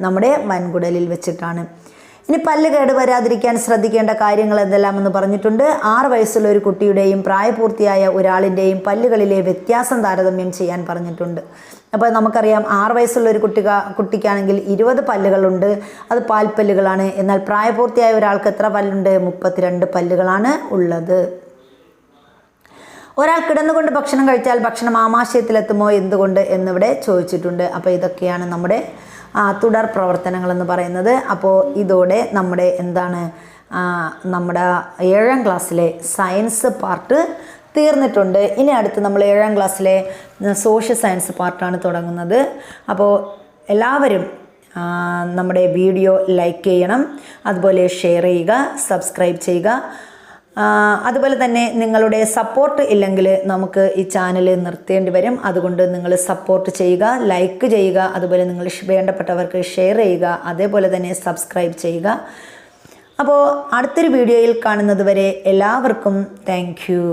[SPEAKER 1] നമ്മുടെ വൻകുടലിൽ വെച്ചിട്ടാണ്. ഇനി പല്ല് കേട് വരാതിരിക്കാൻ ശ്രദ്ധിക്കേണ്ട കാര്യങ്ങൾ എന്തെല്ലാമെന്ന് പറഞ്ഞിട്ടുണ്ട്. 6 വയസ്സുള്ള ഒരു കുട്ടിയുടെയും പ്രായപൂർത്തിയായ ഒരാളിൻ്റെയും പല്ലുകളിലെ വ്യത്യാസം താരതമ്യം ചെയ്യാൻ പറഞ്ഞിട്ടുണ്ട്. അപ്പോൾ നമുക്കറിയാം 6 വയസ്സുള്ള ഒരു കുട്ടിക്കാണെങ്കിൽ 20 പല്ലുകളുണ്ട്, അത് പാൽപ്പല്ലുകളാണ്. എന്നാൽ പ്രായപൂർത്തിയായ ഒരാൾക്ക് എത്ര പല്ലുണ്ട്? 32 പല്ലുകളാണ് ഉള്ളത്. ഒരാൾ കിടന്നുകൊണ്ട് ഭക്ഷണം കഴിച്ചാൽ ഭക്ഷണം ആമാശയത്തിലെത്തുമോ, എന്തുകൊണ്ട് എന്നിവിടെ ചോദിച്ചിട്ടുണ്ട്. അപ്പോൾ ഇതൊക്കെയാണ് നമ്മുടെ തുടർ പ്രവർത്തനങ്ങളെന്ന് പറയുന്നത്. അപ്പോൾ ഇതോടെ നമ്മുടെ നമ്മുടെ 7ാം ക്ലാസ്സിലെ സയൻസ് പാർട്ട് തീർന്നിട്ടുണ്ട്. ഇനി അടുത്ത് നമ്മൾ 7ാം ക്ലാസ്സിലെ സോഷ്യൽ സയൻസ് പാർട്ടാണ് തുടങ്ങുന്നത്. അപ്പോൾ എല്ലാവരും നമ്മുടെ വീഡിയോ ലൈക്ക് ചെയ്യണം, അതുപോലെ ഷെയർ ചെയ്യുക, സബ്സ്ക്രൈബ് ചെയ്യുക. അതുപോലെ തന്നെ നിങ്ങളുടെ സപ്പോർട്ട് ഇല്ലെങ്കിൽ നമുക്ക് ഈ ചാനൽ നിർത്തേണ്ടി വരും. അതുകൊണ്ട് നിങ്ങൾ സപ്പോർട്ട് ചെയ്യുക, ലൈക്ക് ചെയ്യുക, അതുപോലെ നിങ്ങൾ വേണ്ടപ്പെട്ടവർക്ക് ഷെയർ ചെയ്യുക, അതേപോലെ തന്നെ സബ്സ്ക്രൈബ് ചെയ്യുക. അപ്പോൾ അടുത്തൊരു വീഡിയോയിൽ കാണുന്നത് വരെ എല്ലാവർക്കും താങ്ക് യു.